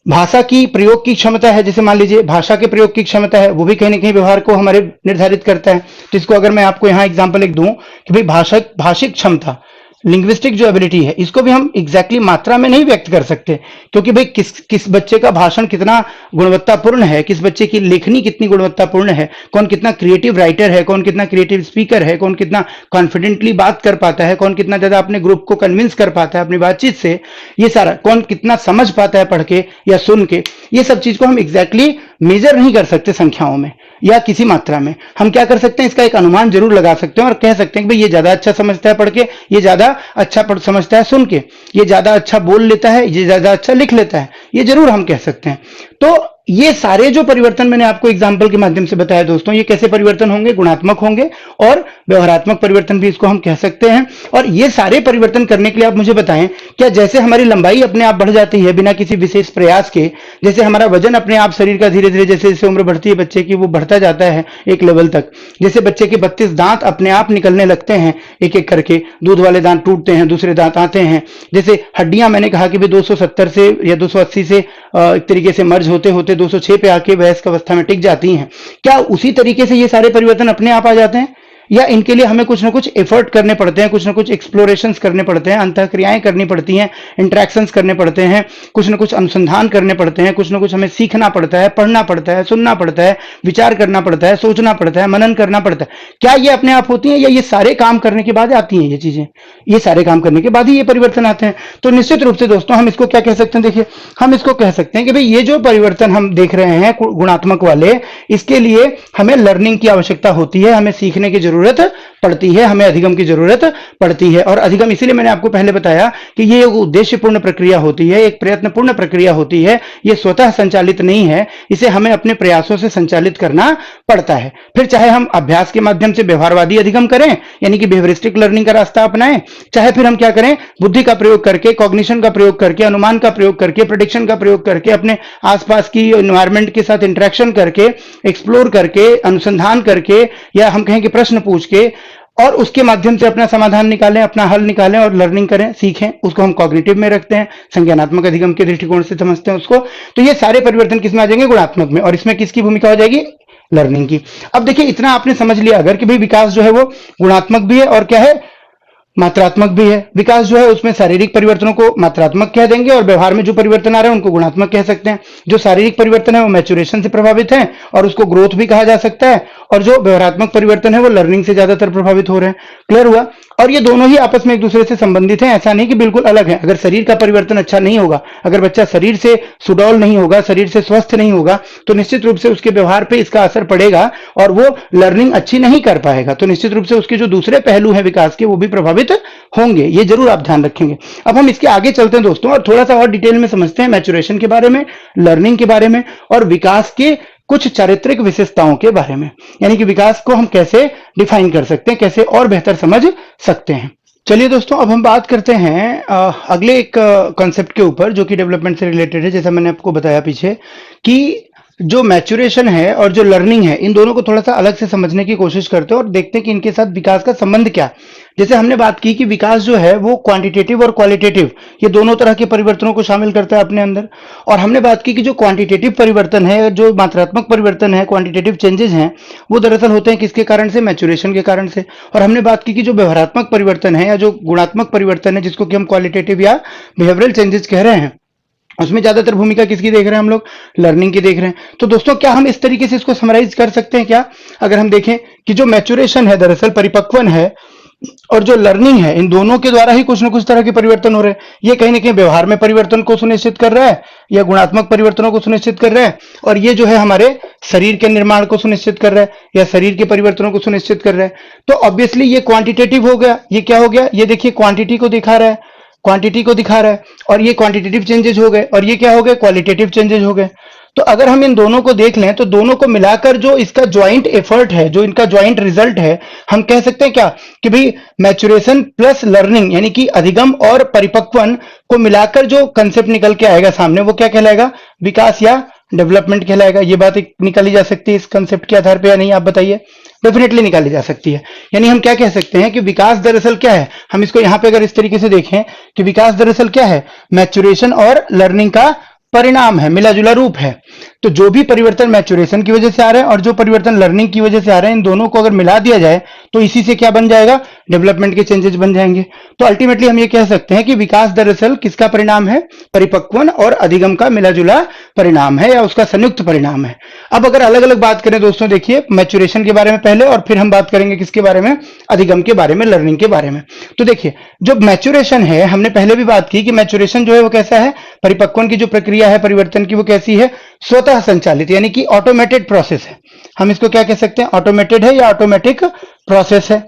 भाषा की प्रयोग की क्षमता है, जैसे मान लीजिए भाषा के प्रयोग की क्षमता है, वो भी कहीं ना कहीं व्यवहार को हमारे निर्धारित करता है। तो इसको अगर मैं आपको यहाँ एग्जांपल एक दूं कि भाई भाषिक क्षमता, लिंग्विस्टिक जो एबिलिटी है, इसको भी हम एग्जैक्टली मात्रा में नहीं व्यक्त कर सकते, क्योंकि भाई किस बच्चे का भाषण कितना गुणवत्तापूर्ण है, किस बच्चे की लेखनी कितनी गुणवत्तापूर्ण है, कौन कितना क्रिएटिव राइटर है, कौन कितना क्रिएटिव स्पीकर है, कौन कितना कॉन्फिडेंटली बात कर पाता है, कौन कितना ज्यादा अपने ग्रुप को कन्विंस कर पाता है अपनी बातचीत से, ये सारा, कौन कितना समझ पाता है पढ़ के या सुन के, ये सब चीज को हम एग्जैक्टली मेजर नहीं कर सकते संख्याओं में या किसी मात्रा में। हम क्या कर सकते हैं, इसका एक अनुमान जरूर लगा सकते हैं और कह सकते हैं कि भाई ये ज्यादा अच्छा समझता है पढ़ के, ये ज्यादा अच्छा समझता है सुन के, ये ज्यादा अच्छा बोल लेता है, ये ज्यादा अच्छा लिख लेता है, ये जरूर हम कह सकते हैं। तो ये सारे जो परिवर्तन मैंने आपको एग्जाम्पल के माध्यम से बताया दोस्तों, ये कैसे परिवर्तन होंगे, गुणात्मक होंगे और व्यवहारात्मक परिवर्तन भी इसको हम कह सकते हैं। और ये सारे परिवर्तन करने के लिए आप मुझे बताएं, क्या जैसे हमारी लंबाई अपने आप बढ़ जाती है बिना किसी विशेष प्रयास के, जैसे हमारा वजन अपने आप शरीर का धीरे धीरे जैसे जैसे उम्र बढ़ती है बच्चे की वो बढ़ता जाता है एक लेवल तक, जैसे बच्चे के 32 दांत अपने आप निकलने लगते हैं एक एक करके, दूध वाले दांत टूटते हैं, दूसरे दांत आते हैं, जैसे हड्डियां मैंने कहा कि भाई 270 से या 280 से एक तरीके से मर्ज होते होते 206 पे आके वयस्क अवस्था में टिक जाती हैं, क्या उसी तरीके से ये सारे परिवर्तन अपने आप आ जाते हैं, या इनके लिए हमें कुछ ना कुछ एफर्ट करने पड़ते हैं, कुछ ना कुछ एक्सप्लोरेशंस करने पड़ते हैं, अंतःक्रियाएं करनी पड़ती हैं, इंटरेक्शंस करने पड़ते हैं, कुछ ना कुछ अनुसंधान करने पड़ते हैं, कुछ ना कुछ हमें सीखना पड़ता है, पढ़ना पड़ता है, सुनना पड़ता है, विचार करना पड़ता है, सोचना पड़ता है, मनन करना पड़ता है। क्या ये अपने आप होती हैं या ये सारे काम करने के बाद आती हैं ये चीजें? ये सारे काम करने के बाद ही ये परिवर्तन आते हैं। तो निश्चित रूप से दोस्तों हम इसको क्या कह सकते हैं, देखिए हम इसको कह सकते हैं कि भाई ये जो परिवर्तन हम देख रहे हैं गुणात्मक वाले, इसके लिए हमें लर्निंग की आवश्यकता होती है, हमें सीखने की जरूरत पड़ती है, हमें अधिगम की जरूरत पड़ती है। और अधिगम इसीलिए मैंने आपको पहले बताया कि ये एक उद्देश्यपूर्ण प्रक्रिया होती है, एक प्रयत्नपूर्ण प्रक्रिया होती है, ये स्वतः संचालित नहीं है, इसे हमें अपने प्रयासों से संचालित करना पड़ता है। फिर चाहे हम अभ्यास के माध्यम से व्यवहारवादी अधिगम करें, यानी कि बिहेवियरिस्टिक लर्निंग का रास्ता अपनाएं, चाहे फिर हम क्या करें, बुद्धि का प्रयोग करके, कॉग्निशन का प्रयोग करके, अनुमान का प्रयोग करके, प्रेडिक्शन का प्रयोग करके, अपने आसपास की एनवायरमेंट के साथ इंटरेक्शन करके, एक्सप्लोर करके, अनुसंधान करके, या हम कहें कि प्रश्न पूछ के, और उसके माध्यम से अपना समाधान निकालें, अपना हल निकालें और लर्निंग करें, सीखें, उसको हम कॉग्निटिव में रखते हैं, संज्ञानात्मक अधिगम के दृष्टिकोण से समझते हैं उसको। तो ये सारे परिवर्तन किसमें आ जाएंगे, गुणात्मक में, और इसमें किसकी भूमिका हो जाएगी, लर्निंग की। अब देखिए इतना आपने समझ लिया अगर कि भाई विकास जो है वो गुणात्मक भी है और क्या है, मात्रात्मक भी है। विकास जो है उसमें शारीरिक परिवर्तनों को मात्रात्मक कह देंगे और व्यवहार में जो परिवर्तन आ रहे हैं उनको गुणात्मक कह सकते हैं। जो शारीरिक परिवर्तन है वो मैच्योरेशन से प्रभावित है और उसको ग्रोथ भी कहा जा सकता है, और जो व्यवहारात्मक परिवर्तन है वो लर्निंग से ज्यादातर प्रभावित हो रहे हैं। क्लियर हुआ? और ये दोनों ही आपस में एक दूसरे से संबंधित हैं, ऐसा नहीं कि बिल्कुल अलग है। अगर शरीर का परिवर्तन अच्छा नहीं होगा, अगर बच्चा शरीर से सुडौल नहीं होगा, शरीर से स्वस्थ नहीं होगा, तो निश्चित रूप से उसके व्यवहार पे इसका असर पड़ेगा और वो लर्निंग अच्छी नहीं कर पाएगा। तो निश्चित रूप से उसके जो दूसरे पहलू हैं विकास के वो भी प्रभावित होंगे, ये जरूर आप ध्यान रखेंगे। अब हम इसके आगे चलते हैं दोस्तों और थोड़ा सा और डिटेल में समझते हैं मैच्योरेशन के बारे में, लर्निंग के बारे में और विकास के कुछ चारित्रिक विशेषताओं के बारे में, यानी कि विकास को हम कैसे डिफाइन कर सकते हैं, कैसे और बेहतर समझ सकते हैं। चलिए दोस्तों अब हम बात करते हैं अगले एक कॉन्सेप्ट के ऊपर जो कि डेवलपमेंट से रिलेटेड है। जैसा मैंने आपको बताया पीछे कि जो मैच्योरेशन है और जो लर्निंग है, इन दोनों को थोड़ा सा अलग से समझने की कोशिश करते हैं और देखते हैं कि इनके साथ विकास का संबंध क्या है। जैसे हमने बात की कि विकास जो है वो क्वांटिटेटिव और क्वालिटेटिव, ये दोनों तरह के परिवर्तनों को शामिल करता है अपने अंदर। और हमने बात की कि जो क्वांटिटेटिव परिवर्तन है, जो मात्रात्मक परिवर्तन है, क्वांटिटेटिव चेंजेस हैं, वो दरअसल होते हैं किसके कारण से, मैच्योरेशन के कारण से। और हमने बात की कि जो व्यवहारात्मक परिवर्तन है या जो गुणात्मक परिवर्तन है, जिसको कि हम क्वालिटेटिव या बिहेवियरल चेंजेस कह रहे हैं, उसमें ज्यादातर भूमिका किसकी देख रहे हैं हम लोग, लर्निंग की देख रहे हैं। तो दोस्तों क्या हम इस तरीके से इसको समराइज कर सकते हैं क्या, अगर हम देखें कि जो मैच्योरेशन है दरअसल परिपक्वन है और जो लर्निंग है, इन दोनों के द्वारा ही कुछ ना कुछ तरह के परिवर्तन हो रहे हैं। ये कहीं ना कहीं व्यवहार में परिवर्तन को सुनिश्चित कर रहा है या गुणात्मक परिवर्तनों को सुनिश्चित कर रहा है, और ये जो है हमारे शरीर के निर्माण को सुनिश्चित कर रहा है या शरीर के परिवर्तनों को सुनिश्चित कर रहा है। तो ऑब्वियसली ये क्वांटिटेटिव हो गया। ये क्या हो गया, ये देखिए क्वांटिटी को दिखा रहा है, क्वांटिटी को दिखा रहा है, और ये क्वांटिटेटिव चेंजेस हो गए, और ये क्या हो गए, क्वालिटेटिव चेंजेस हो गए। तो अगर हम इन दोनों को देख लें तो दोनों को मिलाकर जो इसका ज्वाइंट एफर्ट है, जो इनका ज्वाइंट रिजल्ट है, हम कह सकते हैं क्या कि भाई मैच्योरेशन प्लस लर्निंग यानी कि अधिगम और परिपक्वन को मिलाकर जो कंसेप्ट निकल के आएगा सामने, वो क्या कहलाएगा, विकास या डेवलपमेंट कहलाएगा। ये बात निकाली जा सकती है इस कंसेप्ट के आधार पर या नहीं, आप बताइए। डेफिनेटली निकाली जा सकती है। यानी हम क्या कह सकते हैं कि विकास दरअसल क्या है, हम इसको यहां पे अगर इस तरीके से देखें कि विकास दरअसल क्या है, मैच्योरेशन और लर्निंग का परिणाम है, मिला जुला रूप है। तो जो भी परिवर्तन मैच्योरेशन की वजह से आ रहे हैं और जो परिवर्तन लर्निंग की वजह से आ रहे हैं, इन दोनों को अगर मिला दिया जाए तो इसी से क्या बन जाएगा, डेवलपमेंट के चेंजेस बन जाएंगे। तो अल्टीमेटली हम ये कह सकते हैं कि विकास दरअसल किसका परिणाम है, परिपक्वन और अधिगम का मिला जुला परिणाम है या उसका संयुक्त परिणाम है। अब अगर अलग अलग बात करें दोस्तों, देखिए मैच्योरेशन के बारे में पहले और फिर हम बात करेंगे किसके बारे में, अधिगम के बारे में, लर्निंग के बारे में। तो देखिए जो मैच्योरेशन है, हमने पहले भी बात की कि मैच्योरेशन जो है वो कैसा है, परिपक्वन की जो प्रक्रिया है परिवर्तन की वो कैसी है, स्वतः स्वतः संचालित यानी कि ऑटोमेटेड प्रोसेस है। हम इसको क्या कह सकते हैं, ऑटोमेटेड है या ऑटोमेटिक प्रोसेस है।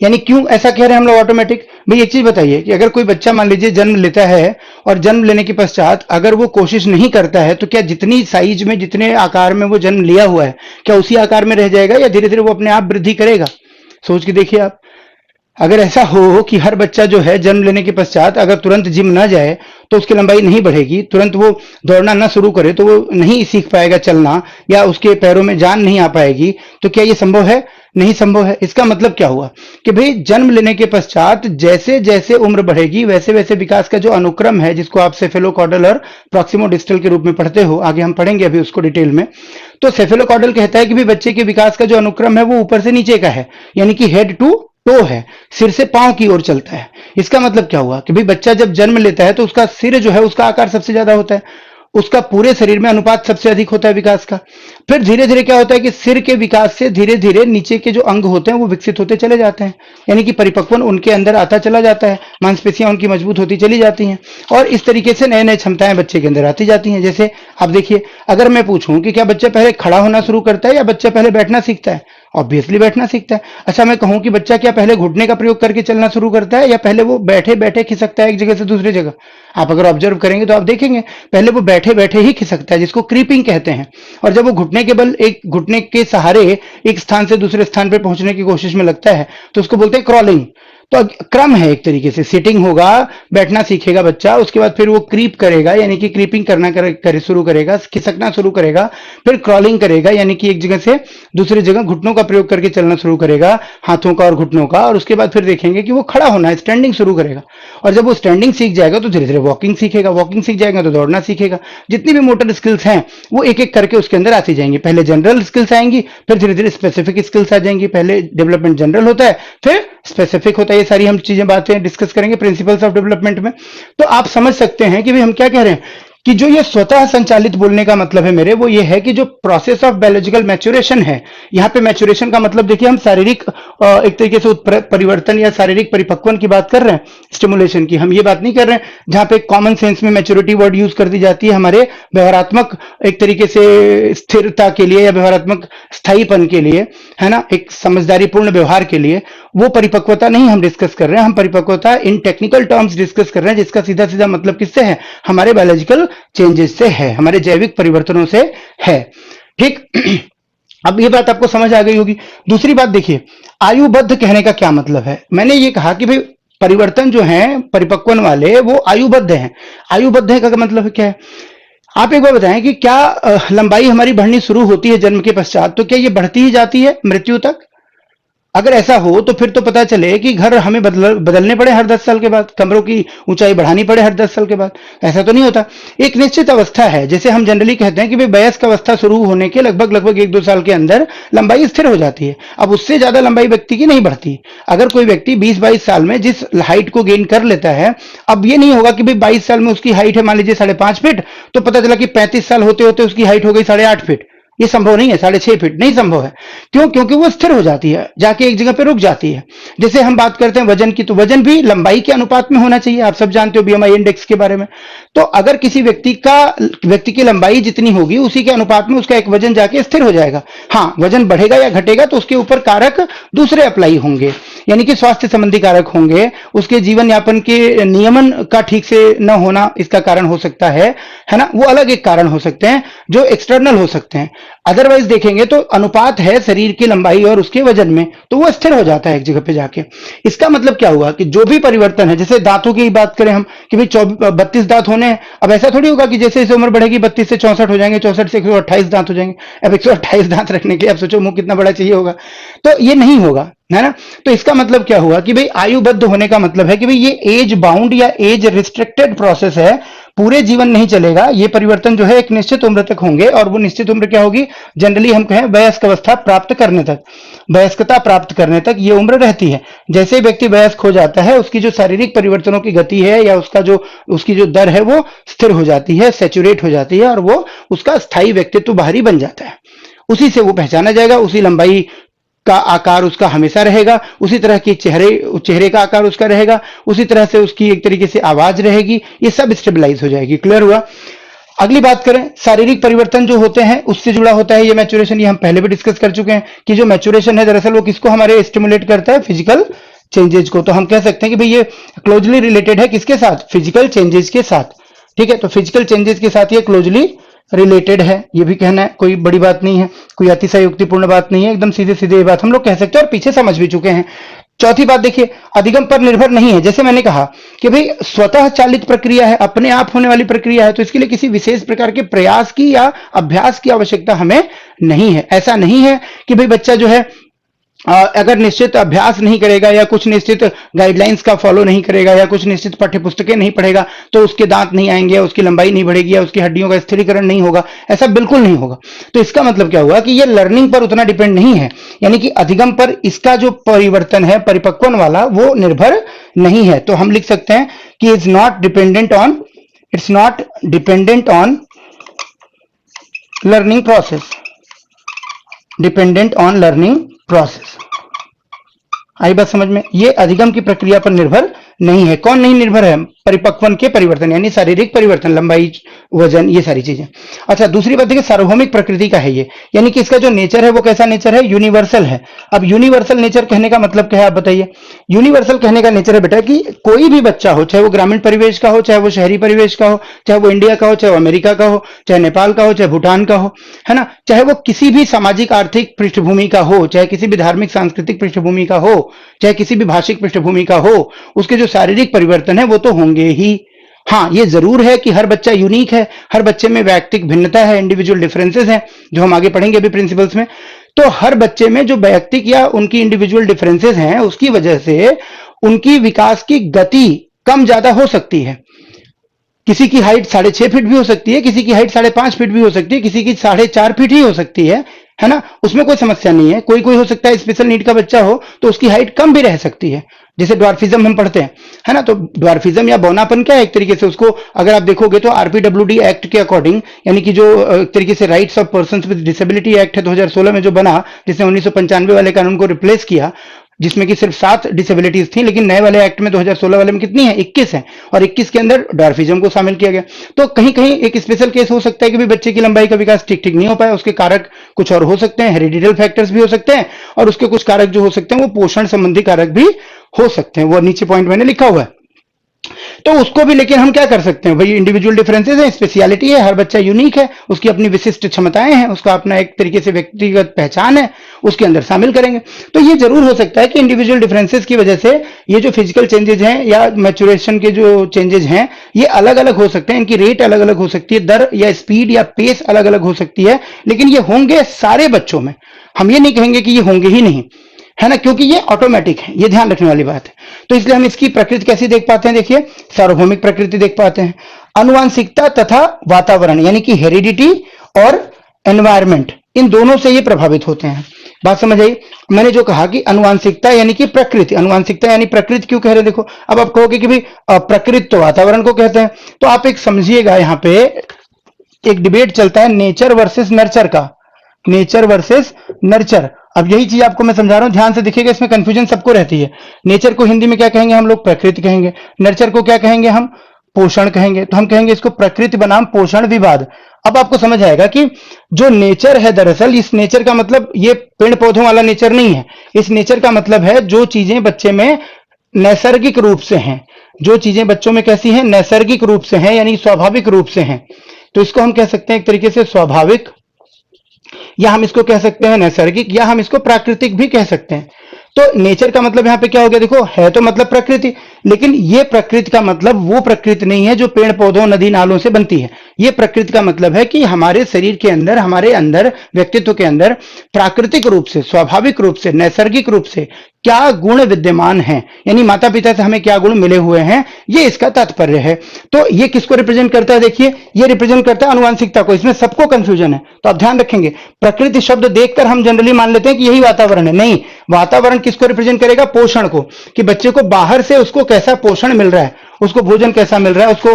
यानी क्यों ऐसा कह रहे हैं हम लोग ऑटोमेटिक? भाई एक चीज बताइए कि अगर कोई बच्चा मान लीजिए जन्म लेता है और जन्म लेने के पश्चात अगर वो कोशिश नहीं करता है तो क्या जितनी साइज में जितने आकार में वो जन्म लिया हुआ है क्या उसी आकार में रह जाएगा या धीरे धीरे वो अपने आप वृद्धि करेगा? सोच के देखिए आप। अगर ऐसा हो कि हर बच्चा जो है जन्म लेने के पश्चात अगर तुरंत जिम ना जाए तो उसकी लंबाई नहीं बढ़ेगी, तुरंत वो दौड़ना ना शुरू करे तो वो नहीं सीख पाएगा चलना या उसके पैरों में जान नहीं आ पाएगी, तो क्या ये संभव है? नहीं संभव है। इसका मतलब क्या हुआ कि भाई जन्म लेने के पश्चात जैसे जैसे उम्र बढ़ेगी वैसे वैसे विकास का जो अनुक्रम है, जिसको आप सेफेलोकॉर्डल और प्रॉक्सिमोडिस्टल के रूप में पढ़ते हो, आगे हम पढ़ेंगे अभी उसको डिटेल में। तो सेफेलोकॉर्डल कहता है कि भाई बच्चे के विकास का जो अनुक्रम है वो ऊपर से नीचे का है, यानी कि हेड टू टो है, सिर से पांव की ओर चलता है। इसका मतलब क्या हुआ कि भाई बच्चा जब जन्म लेता है तो उसका सिर जो है उसका आकार सबसे ज्यादा होता है, उसका पूरे शरीर में अनुपात सबसे अधिक होता है विकास का। फिर धीरे धीरे क्या होता है कि सिर के विकास से धीरे धीरे नीचे के जो अंग होते हैं वो विकसित होते चले जाते हैं, यानी कि परिपक्वन उनके अंदर आता चला जाता है, मांसपेशियां उनकी मजबूत होती चली जाती हैं और इस तरीके से नए नए क्षमताएं बच्चे के अंदर आती जाती हैं। जैसे आप देखिए, अगर मैं पूछूं कि क्या बच्चा पहले खड़ा होना शुरू करता है या बच्चा पहले बैठना सीखता है? ऑब्वियसली बैठना सीखता है। अच्छा, मैं कहूं कि बच्चा क्या पहले घुटने का प्रयोग करके चलना शुरू करता है या पहले वो बैठे बैठे खिसकता है एक जगह से दूसरी जगह? आप अगर ऑब्जर्व करेंगे तो आप देखेंगे पहले वो बैठे बैठे ही खिसकता है, जिसको क्रीपिंग कहते हैं। और जब वो घुटने के बल एक घुटने के सहारे एक स्थान से दूसरे स्थान पर पहुंचने की कोशिश में लगता है तो उसको बोलते हैं क्रॉलिंग। तो क्रम है एक तरीके से, सिटिंग होगा, बैठना सीखेगा बच्चा, उसके बाद फिर वो क्रीप करेगा यानी कि क्रीपिंग करना शुरू करेगा, खिसकना शुरू करेगा, फिर क्रॉलिंग करेगा यानी कि एक जगह से दूसरी जगह घुटनों का प्रयोग करके चलना शुरू करेगा, हाथों का और घुटनों का, और उसके बाद फिर देखेंगे कि वो खड़ा होना है, स्टैंडिंग शुरू करेगा। और जब वो स्टैंडिंग सीख जाएगा तो धीरे धीरे वॉकिंग सीखेगा, वॉकिंग सीख जाएगा तो दौड़ना सीखेगा। जितनी भी मोटर स्किल्स हैं वो एक एक करके उसके अंदर आती जाएंगी। पहले जनरल स्किल्स आएंगी, फिर धीरे धीरे स्पेसिफिक स्किल्स आ जाएंगी। पहले डेवलपमेंट जनरल होता है, फिर स्पेसिफिक होता है। ये सारी हम चीजें बातें डिस्कस करेंगे प्रिंसिपल्स ऑफ डेवलपमेंट में। तो आप समझ सकते हैं कि भाई हम क्या कह रहे हैं कि जो ये स्वतः संचालित बोलने का मतलब है मेरे, वो ये है कि जो प्रोसेस ऑफ बायोलॉजिकल मैच्योरेशन है, यहाँ पे मैच्योरेशन का मतलब देखिए हम शारीरिक एक तरीके से परिवर्तन या शारीरिक परिपक्वन की बात कर रहे हैं, स्टिमुलेशन की। हम ये बात नहीं कर रहे हैं जहां पे कॉमन सेंस में मैच्योरिटी वर्ड यूज कर दी जाती है हमारे व्यवहारात्मक एक तरीके से स्थिरता के लिए या व्यवहारात्मक स्थायीपन के लिए, है ना, एक समझदारी पूर्ण व्यवहार के लिए। वो परिपक्वता नहीं हम डिस्कस कर रहे हैं, हम परिपक्वता इन टेक्निकल टर्म्स डिस्कस कर रहे हैं, जिसका सीधा सीधा मतलब किससे है? हमारे बायोलॉजिकल चेंजेस से है, हमारे जैविक परिवर्तनों से है। ठीक। अब ये बात आपको समझ आ गई होगी। दूसरी बात देखिए, आयुबद्ध कहने का क्या मतलब है। मैंने ये कहा कि भाई परिवर्तन जो है परिपक्वन वाले वो आयुबद्ध हैं। आयुबद्ध है का मतलब क्या है? आप एक बार बताएं कि क्या लंबाई हमारी बढ़नी शुरू होती है जन्म के पश्चात, तो क्या ये बढ़ती ही जाती है मृत्यु तक? अगर ऐसा हो तो फिर तो पता चले कि घर हमें बदलने पड़े हर 10 साल के बाद, कमरों की ऊंचाई बढ़ानी पड़े हर 10 साल के बाद। ऐसा तो नहीं होता। एक निश्चित अवस्था है, जैसे हम जनरली कहते हैं कि भाई वयस्क अवस्था शुरू होने के लगभग 1-2 साल के अंदर लंबाई स्थिर हो जाती है। अब उससे ज्यादा लंबाई व्यक्ति की नहीं बढ़ती। अगर कोई व्यक्ति 20-22 साल में जिस हाइट को गेन कर लेता है, अब ये नहीं होगा कि भाई 22 साल में उसकी हाइट है मान लीजिए 5.5 फीट, तो पता चला कि 35 साल होते होते उसकी हाइट हो गई 8.5 फीट। ये संभव नहीं है, 6.5 फीट नहीं संभव है। क्यों? क्योंकि वो स्थिर हो जाती है, जाके एक जगह पे रुक जाती है। जैसे हम बात करते हैं वजन की, तो वजन भी लंबाई के अनुपात में होना चाहिए। आप सब जानते हो बीएमआई इंडेक्स के बारे में। तो अगर किसी व्यक्ति की लंबाई जितनी होगी उसी के अनुपात में उसका एक वजन जाके स्थिर हो जाएगा। हाँ, वजन बढ़ेगा या घटेगा तो उसके ऊपर कारक दूसरे अप्लाई होंगे, यानी कि स्वास्थ्य संबंधी कारक होंगे, उसके जीवन यापन के नियमन का ठीक से न होना इसका कारण हो सकता है ना, वो अलग एक कारण हो सकते हैं जो एक्सटर्नल हो सकते हैं। अदरवाइज देखेंगे तो अनुपात है शरीर की लंबाई और उसके वजन में, तो वो स्थिर हो जाता है एक जगह पे जाके। इसका मतलब क्या हुआ कि जो भी परिवर्तन है, जैसे दांतों की बात करें हम कि भाई 32 दांत होने हैं, अब ऐसा थोड़ी होगा कि जैसे जैसे उम्र बढ़ेगी 32 से 64 हो जाएंगे, 64 से 128 दांत हो जाएंगे। अब 128 दांत रखने के लिए अब सोचो मुंह कितना बड़ा चाहिए होगा, तो ये नहीं होगा, है ना। तो इसका मतलब क्या हुआ कि भाई आयुबद्ध होने का मतलब है कि भाई ये एज बाउंड या एज रिस्ट्रिक्टेड प्रोसेस है, पूरे जीवन नहीं चलेगा। ये परिवर्तन जो है एक निश्चित उम्र तक होंगे, और वो निश्चित उम्र क्या होगी? जनरली हम कहें वयस्क अवस्था प्राप्त करने तक, वयस्कता प्राप्त करने तक ये उम्र रहती है। जैसे व्यक्ति वयस्क हो जाता है, उसकी जो शारीरिक परिवर्तनों की गति है या उसकी जो दर है वो स्थिर हो जाती है, सेचुरेट हो जाती है, और वो उसका स्थायी व्यक्तित्व बाहरी बन जाता है। उसी से वो पहचाना जाएगा, उसी लंबाई का आकार उसका हमेशा रहेगा, उसी तरह की चेहरे का आकार उसका रहेगा, उसी तरह से उसकी एक तरीके से आवाज रहेगी, ये सब स्टेबलाइज हो जाएगी। क्लियर हुआ? अगली बात करें, शारीरिक परिवर्तन जो होते हैं उससे जुड़ा होता है ये मैच्योरेशन। ये हम पहले भी डिस्कस कर चुके हैं कि जो मैच्योरेशन है दरअसल वो किसको हमारे स्टिमुलेट करता है, फिजिकल चेंजेज को। तो हम कह सकते हैं कि भाई ये क्लोजली रिलेटेड है किसके साथ, फिजिकल चेंजेस के साथ। ठीक है, तो फिजिकल चेंजेस के साथ ये क्लोजली रिलेटेड है, ये भी कहना है, कोई बड़ी बात नहीं है, कोई अतिशयोक्तिपूर्ण बात नहीं है, एकदम सीधे सीधे ये बात हम लोग कह सकते हैं और पीछे समझ भी चुके हैं। चौथी बात देखिए, अधिगम पर निर्भर नहीं है। जैसे मैंने कहा कि भाई स्वतः चालित प्रक्रिया है, अपने आप होने वाली प्रक्रिया है, तो इसके लिए किसी विशेष प्रकार के प्रयास की या अभ्यास की आवश्यकता हमें नहीं है। ऐसा नहीं है कि भाई बच्चा जो है अगर निश्चित अभ्यास नहीं करेगा या कुछ निश्चित गाइडलाइंस का फॉलो नहीं करेगा या कुछ निश्चित पाठ्य पुस्तकें नहीं पढ़ेगा तो उसके दांत नहीं आएंगे या उसकी लंबाई नहीं बढ़ेगी या उसकी हड्डियों का स्थिरीकरण नहीं होगा। ऐसा बिल्कुल नहीं होगा। तो इसका मतलब क्या हुआ कि ये लर्निंग पर उतना डिपेंड नहीं है, यानी कि अधिगम पर इसका जो परिवर्तन है परिपक्वन वाला वो निर्भर नहीं है। तो हम लिख सकते हैं कि it's not dependent on learning process, dependent on learning process. आई बात समझ में? ये अधिगम की प्रक्रिया पर निर्भर नहीं है। कौन नहीं निर्भर है? परिपक्वन के परिवर्तन, यानी शारीरिक परिवर्तन, लंबाई, वजन, ये सारी चीजें। अच्छा, दूसरी बात देखिए, सार्वभौमिक प्रकृति का है ये, यानी कि इसका जो नेचर है वो कैसा नेचर है, यूनिवर्सल है। अब यूनिवर्सल नेचर कहने का मतलब क्या है आप बताइए? यूनिवर्सल कहने का नेचर है बेटा कि कोई भी बच्चा हो, चाहे वो ग्रामीण परिवेश का हो, चाहे वो शहरी परिवेश का हो, चाहे वो इंडिया का हो, चाहे वो अमेरिका का हो, चाहे नेपाल का हो, चाहे भूटान का हो, है ना, चाहे वो किसी भी सामाजिक आर्थिक पृष्ठभूमि का हो, चाहे किसी भी धार्मिक सांस्कृतिक पृष्ठभूमि का हो, चाहे किसी भी भाषिक पृष्ठभूमि का हो, उसके जो शारीरिक परिवर्तन है वो तो होंगे ही। हाँ, ये जरूर है कि हर बच्चा यूनिक है, हर बच्चे में वैयक्तिक भिन्नता है, इंडिविजुअल डिफरेंसेस हैं, जो हम आगे पढ़ेंगे अभी प्रिंसिपल्स में। तो हर बच्चे में जो वैयक्तिक या उनकी इंडिविजुअल डिफरेंसेस हैं उसकी वजह से उनकी विकास की गति कम ज्यादा हो सकती है। किसी की हाइट 6.5 फीट भी हो सकती है, किसी की हाइट 5.5 फीट भी हो सकती है, किसी की 4.5 फीट ही हो सकती है ना, उसमें कोई समस्या नहीं है। कोई कोई हो सकता है स्पेशल नीड का बच्चा हो तो उसकी हाइट कम भी रह सकती है, जैसे ड्वार्फिज्म हम पढ़ते हैं, है ना। तो ड्वार्फिज्म या बौनापन क्या है, एक तरीके से उसको अगर आप देखोगे तो आरपीडब्ल्यूडी एक्ट के अकॉर्डिंग, यानी कि जो एक तरीके से rights of persons with disability act है 2016 में जो बना, जिसने 1995 वाले कानून को रिप्लेस किया, जिसमें कि सिर्फ 7 डिसेबिलिटीज थी, लेकिन नए वाले एक्ट में 2016 वाले में कितनी है, 21 है, और 21 के अंदर ड्वार्फिज्म को शामिल किया गया। तो कहीं कहीं एक स्पेशल केस हो सकता है कि भी बच्चे की लंबाई का विकास ठीक ठीक नहीं हो पाया, उसके कारक कुछ और हो सकते हैं, हेरिडिटल फैक्टर्स भी हो सकते हैं, और उसके कुछ कारक जो हो सकते हैं वो पोषण संबंधी कारक भी हो सकते हैं, वो नीचे पॉइंट मैंने लिखा हुआ है। तो उसको भी लेकिन हम क्या कर सकते हैं भाई, इंडिविजुअल डिफरेंसेस है, स्पेशलिटी है, हर बच्चा यूनिक है, उसकी अपनी विशिष्ट क्षमताएं हैं, उसका अपना एक तरीके से व्यक्तिगत पहचान है, उसके अंदर शामिल करेंगे। तो ये जरूर हो सकता है कि इंडिविजुअल डिफरेंसेस की वजह से ये जो फिजिकल चेंजेज हैं या मैच्योरेशन के जो चेंजेज हैं ये अलग अलग हो सकते हैं, इनकी रेट अलग अलग हो सकती है, दर या स्पीड या पेस अलग अलग हो सकती है, लेकिन ये होंगे सारे बच्चों में। हम ये नहीं कहेंगे कि ये होंगे ही नहीं, है ना, क्योंकि ये ऑटोमेटिक है, ये ध्यान रखने वाली बात है। तो इसलिए हम इसकी प्रकृति कैसी देख पाते हैं, देखिए सार्वभौमिक प्रकृति देख पाते हैं, अनुवांशिकता तथा वातावरण, यानी कि हेरिडिटी और एनवायरमेंट, इन दोनों से ये प्रभावित होते हैं। बात समझ आई? मैंने जो कहा कि अनुवांशिकता यानी कि प्रकृति, अनुवांशिकता यानी प्रकृति क्यों कह रहे हैं, देखो अब आप कहोगे कि भाई प्रकृति तो वातावरण को कहते हैं, तो आप एक समझिएगा, यहां पे एक डिबेट चलता है नेचर वर्सेस नर्चर का, नेचर वर्सेस नर्चर। अब यही चीज आपको मैं समझा रहा हूं, ध्यान से देखिएगा, इसमें कंफ्यूजन सबको रहती है। नेचर को हिंदी में क्या कहेंगे हम लोग, प्रकृति कहेंगे, नर्चर को क्या कहेंगे हम, पोषण कहेंगे। तो हम कहेंगे इसको प्रकृति बनाम पोषण विवाद। अब आपको समझ आएगा कि जो नेचर है दरअसल, इस नेचर का मतलब ये पेड़ पौधों वाला नेचर नहीं है, इस नेचर का मतलब है जो चीजें बच्चे में नैसर्गिक रूप से हैं, जो चीजें बच्चों में कैसी हैं, नैसर्गिक रूप से हैं, यानी स्वाभाविक रूप से हैं। तो इसको हम कह सकते हैं एक तरीके से स्वाभाविक, या हम इसको कह सकते हैं नैसर्गिक, या हम इसको प्राकृतिक भी कह सकते हैं। तो नेचर का मतलब यहां पे क्या हो गया, देखो है तो मतलब प्रकृति, लेकिन ये प्रकृति का मतलब वो प्रकृति नहीं है जो पेड़ पौधों नदी नालों से बनती है। ये प्रकृति का मतलब है कि हमारे शरीर के अंदर, हमारे अंदर, व्यक्तित्व के अंदर प्राकृतिक रूप से, स्वाभाविक रूप से, नैसर्गिक रूप से क्या गुण विद्यमान हैं, यानी माता पिता से हमें क्या गुण मिले हुए हैं, ये इसका तात्पर्य है। तो ये किसको रिप्रेजेंट करता है, देखिए ये रिप्रेजेंट करता है अनुवांशिकता को। इसमें सबको कंफ्यूजन है, तो आप ध्यान रखेंगे, प्रकृति शब्द देखकर हम जनरली मान लेते हैं कि यही वातावरण है, नहीं, वातावरण किसको रिप्रेजेंट करेगा, पोषण को, कि बच्चे को बाहर से उसको कैसा पोषण मिल रहा है, उसको भोजन कैसा मिल रहा है, उसको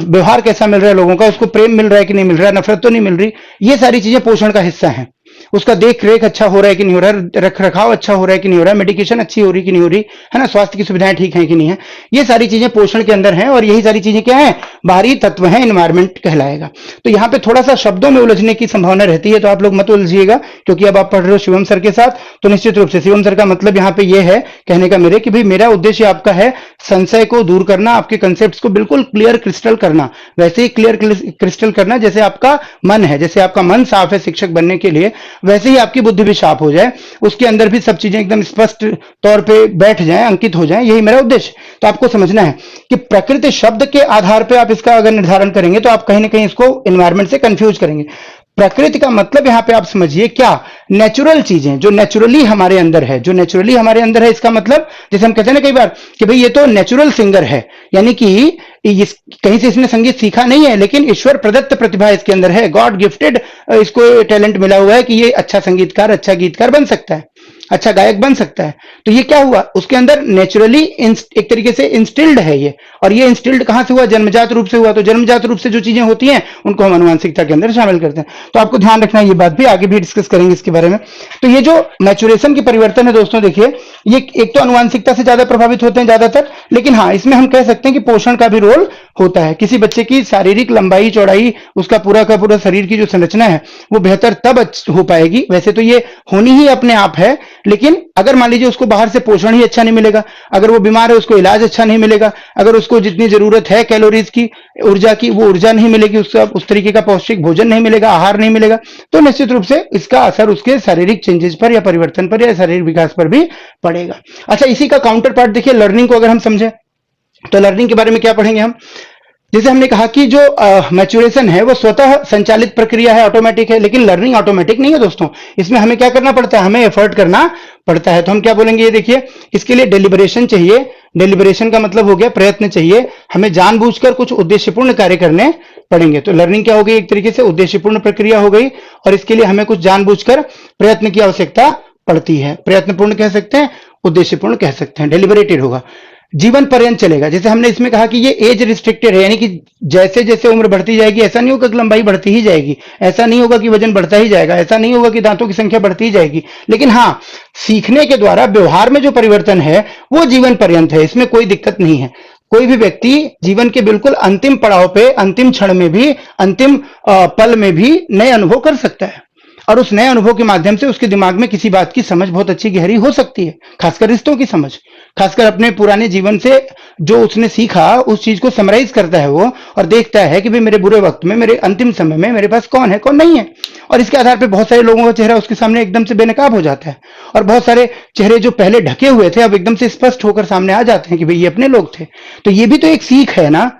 व्यवहार कैसा मिल रहा है लोगों का, उसको प्रेम मिल रहा है कि नहीं मिल रहा है, नफरत तो नहीं मिल रही, ये सारी चीजें पोषण का हिस्सा है। उसका देख रेख अच्छा हो रहा है कि नहीं हो रहा है, रख रखाव अच्छा हो रहा है कि नहीं हो रहा है, मेडिकेशन अच्छी हो रही कि नहीं हो रही है ना, स्वास्थ्य की सुविधाएं ठीक है कि नहीं है। ये सारी चीजें पोषण के अंदर हैं और यही सारी चीजें क्या है, बाहरी तत्व हैं, एनवायरमेंट कहलाएगा। तो यहाँ पे थोड़ा सा शब्दों में उलझने की संभावना रहती है, तो आप लोग मत उलझिएगा, क्योंकि अब आप पढ़ रहे हो शिवम सर के साथ। तो निश्चित रूप से शिवम सर का मतलब यहाँ पे ये है कहने का मेरे कि भाई मेरा उद्देश्य आपका है संशय को दूर करना, आपके कंसेप्ट को बिल्कुल क्लियर क्रिस्टल करना, वैसे ही क्लियर क्रिस्टल करना जैसे आपका मन है, जैसे आपका मन साफ है शिक्षक बनने के लिए, वैसे ही आपकी बुद्धि भी साफ हो जाए, उसके अंदर भी सब चीजें एकदम स्पष्ट तौर पे बैठ जाएं, अंकित हो जाएं, यही मेरा उद्देश्य। तो आपको समझना है कि प्रकृति शब्द के आधार पे आप इसका अगर निर्धारण करेंगे तो आप कहीं ना कहीं इसको एनवायरमेंट से कंफ्यूज करेंगे। प्रकृति का मतलब यहां पे आप समझिए क्या, नेचुरल चीजें जो नेचुरली हमारे अंदर है, जो नेचुरली हमारे अंदर है, इसका मतलब जैसे हम कहते हैं ना कई बार कि भाई ये तो नेचुरल सिंगर है, यानी कि इस कहीं से इसने संगीत सीखा नहीं है, लेकिन ईश्वर प्रदत्त प्रतिभा इसके अंदर है, गॉड गिफ्टेड इसको टैलेंट मिला हुआ है कि ये अच्छा संगीतकार, अच्छा गीतकार बन सकता है, अच्छा गायक बन सकता है। तो ये क्या हुआ, उसके अंदर नेचुरली एक तरीके से इंस्टिल्ड है ये, और ये इंस्टिल्ड कहां से हुआ, जन्मजात रूप से हुआ। तो जन्मजात रूप से जो चीजें होती हैं उनको हम अनुवांशिकता के अंदर शामिल करते हैं। तो आपको ध्यान रखना है, ये बात भी आगे भी डिस्कस करेंगे इसके बारे में। तो ये जो मैचुरेशन की परिवर्तन है दोस्तों, देखिए ये एक तो अनुवांशिकता से ज्यादा प्रभावित होते हैं ज्यादातर, लेकिन हाँ इसमें हम कह सकते हैं कि पोषण का भी रोल होता है। किसी बच्चे की शारीरिक लंबाई चौड़ाई, उसका पूरा का पूरा शरीर की जो संरचना है वो बेहतर तब हो पाएगी, वैसे तो ये होनी ही अपने आप है, लेकिन अगर मान लीजिए उसको बाहर से पोषण ही अच्छा नहीं मिलेगा, अगर वो बीमार है उसको इलाज अच्छा नहीं मिलेगा, अगर उसको जितनी जरूरत है कैलोरीज की, ऊर्जा की, वो ऊर्जा नहीं मिलेगी, उसका उस तरीके का पौष्टिक भोजन नहीं मिलेगा, आहार नहीं मिलेगा, तो निश्चित रूप से इसका असर उसके शारीरिक चेंजेस पर या परिवर्तन पर या शारीरिक विकास पर भी पड़ेगा। अच्छा, इसी का काउंटर पार्ट देखिए, लर्निंग को अगर हम समझें तो लर्निंग के बारे में क्या पढ़ेंगे हम, जैसे हमने कहा कि जो मैच्योरेशन है वो स्वतः संचालित प्रक्रिया है, ऑटोमेटिक है, लेकिन लर्निंग ऑटोमेटिक नहीं है दोस्तों, इसमें हमें क्या करना पड़ता है, हमें एफर्ट करना पड़ता है। तो हम क्या बोलेंगे, ये देखिए इसके लिए डेलिब्रेशन चाहिए, डेलिब्रेशन का मतलब हो गया प्रयत्न चाहिए, हमें जानबूझकर कुछ उद्देश्यपूर्ण कार्य करने पड़ेंगे। तो लर्निंग क्या हो गई, एक तरीके से उद्देश्यपूर्ण प्रक्रिया हो गई, और इसके लिए हमें कुछ जानबूझकर प्रयत्न की आवश्यकता पड़ती है। प्रयत्नपूर्ण कह सकते हैं, उद्देश्यपूर्ण कह सकते हैं, डेलिबरेटेड होगा, जीवन पर्यंत चलेगा। जैसे हमने इसमें कहा कि ये एज रिस्ट्रिक्टेड है, यानी कि जैसे जैसे उम्र बढ़ती जाएगी, ऐसा नहीं होगा कि लंबाई बढ़ती ही जाएगी, ऐसा नहीं होगा कि वजन बढ़ता ही जाएगा, ऐसा नहीं होगा कि दांतों की संख्या बढ़ती ही जाएगी, लेकिन हाँ सीखने के द्वारा व्यवहार में जो परिवर्तन है वो जीवन पर्यंत है, इसमें कोई दिक्कत नहीं है। कोई भी व्यक्ति जीवन के बिल्कुल अंतिम पड़ाव पे, अंतिम क्षण में भी, अंतिम पल में भी नए अनुभव कर सकता है, और उस नए अनुभव के माध्यम से उसके दिमाग में किसी बात की समझ बहुत अच्छी गहरी हो सकती है, खासकर रिश्तों की समझ, खासकर अपने पुराने जीवन से जो उसने सीखा उस चीज को समराइज करता है वो, और देखता है कि भाई मेरे बुरे वक्त में, मेरे अंतिम समय में मेरे पास कौन है कौन नहीं है, और इसके आधार पर बहुत सारे लोगों का चेहरा उसके सामने एकदम से बेनकाब हो जाता है, और बहुत सारे चेहरे जो पहले ढके हुए थे अब एकदम से स्पष्ट होकर सामने आ जाते हैं कि भाई ये अपने लोग थे। तो ये भी तो एक सीख है ना।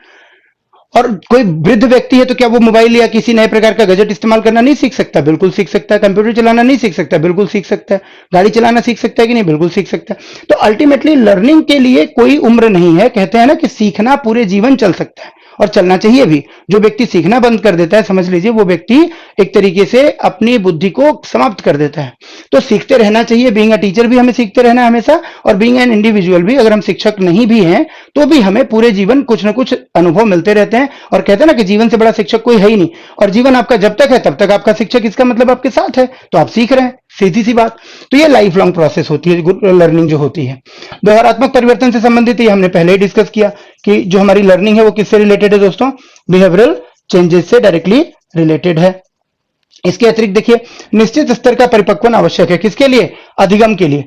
और कोई वृद्ध व्यक्ति है तो क्या वो मोबाइल या किसी नए प्रकार का गैजेट इस्तेमाल करना नहीं सीख सकता? बिल्कुल सीख सकता है। कंप्यूटर चलाना नहीं सीख सकता? बिल्कुल सीख सकता है। गाड़ी चलाना सीख सकता है कि नहीं? बिल्कुल सीख सकता है। तो अल्टीमेटली लर्निंग के लिए कोई उम्र नहीं है। कहते हैं ना कि सीखना पूरे जीवन चल सकता है और चलना चाहिए भी। जो व्यक्ति सीखना बंद कर देता है, समझ लीजिए वो व्यक्ति एक तरीके से अपनी बुद्धि को समाप्त कर देता है। तो सीखते रहना चाहिए। बीइंग अ टीचर भी हमें सीखते रहना है हमेशा, और बीइंग एन इंडिविजुअल भी, अगर हम शिक्षक नहीं भी हैं तो भी हमें पूरे जीवन कुछ ना कुछ अनुभव मिलते रहते हैं। और कहते हैं ना कि जीवन से बड़ा शिक्षक कोई है ही नहीं, और जीवन आपका जब तक है तब तक आपका शिक्षक, इसका मतलब आपके साथ है, तो आप सीख रहे हैं, सीधी सी बात। तो ये लाइफ लॉन्ग प्रोसेस होती है लर्निंग जो होती है। व्यवहारात्मक परिवर्तन से संबंधित ये हमने पहले ही डिस्कस किया कि जो हमारी लर्निंग है वो किससे रिलेटेड है दोस्तों? बिहेवियरल चेंजेस से डायरेक्टली रिलेटेड है। इसके अतिरिक्त देखिए निश्चित स्तर का परिपक्वन आवश्यक है। किसके लिए? अधिगम के लिए।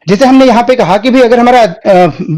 जैसे हमने यहां पे कहा कि भाई अगर हमारा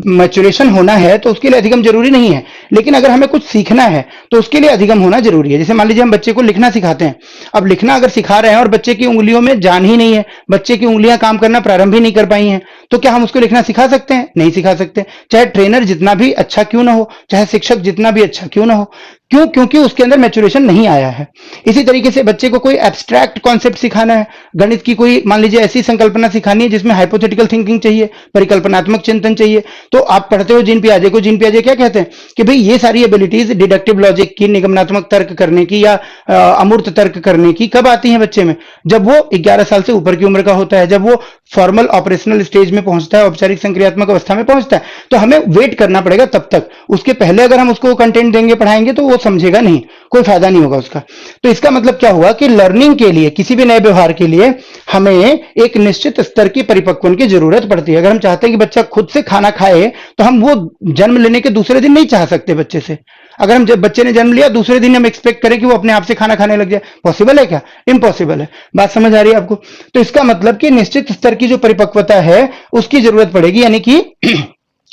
मैच्योरेशन होना है तो उसके लिए अधिगम जरूरी नहीं है, लेकिन अगर हमें कुछ सीखना है तो उसके लिए अधिगम होना जरूरी है। जैसे मान लीजिए हम बच्चे को लिखना सिखाते हैं। अब लिखना अगर सिखा रहे हैं और बच्चे की उंगलियों में जान ही नहीं है, बच्चे की उंगलियां काम करना प्रारंभ ही नहीं कर पाई हैं, तो क्या हम उसको लिखना सिखा सकते हैं? नहीं सिखा सकते। चाहे ट्रेनर जितना भी अच्छा क्यों ना हो, चाहे शिक्षक जितना भी अच्छा क्यों ना हो। क्यों? क्योंकि उसके अंदर मैच्योरेशन नहीं आया है। इसी तरीके से बच्चे को कोई एब्स्ट्रैक्ट कॉन्सेप्ट सिखाना है, गणित की कोई मान लीजिए ऐसी संकल्पना सिखानी है जिसमें हाइपोथेटिकल थिंकिंग चाहिए, परिकल्पनात्मक चिंतन चाहिए। तो आप पढ़ते हो जीन पियाजे को, जीन पियाजे क्या कहते हैं कि भाई ये सारी एबिलिटीज डिडक्टिव लॉजिक की, निगमनात्मक तर्क करने की या अमूर्त तर्क करने की कब आती हैं बच्चे में? जब वो 11 साल से ऊपर की उम्र का होता है, जब वो फॉर्मल ऑपरेशनल स्टेज में पहुंचता है, औपचारिक संक्रियात्मक अवस्था में पहुंचता है। तो हमें वेट करना पड़ेगा तब तक। उसके पहले अगर हम उसको कंटेंट देंगे, पढ़ाएंगे, तो वो समझेगा नहीं, कोई फायदा नहीं होगा उसका। तो इसका मतलब क्या हुआ कि लर्निंग के लिए, किसी भी नए व्यवहार के लिए हमें एक निश्चित स्तर की परिपक्वन की जरूरत पड़ती है। अगर हम चाहते हैं कि बच्चा खुद से खाना खाए, तो हम वो जन्म लेने के दूसरे दिन नहीं चाह सकते बच्चे से। अगर हम, जब बच्चे ने जन्म लिया दूसरे दिन हम एक्सपेक्ट करें कि वो अपने आप से खाना खाने लग जाए, पॉसिबल है क्या? इम्पॉसिबल है। बात समझ आ रही है आपको? तो इसका मतलब कि निश्चित स्तर की जो परिपक्वता है उसकी जरूरत पड़ेगी, यानी कि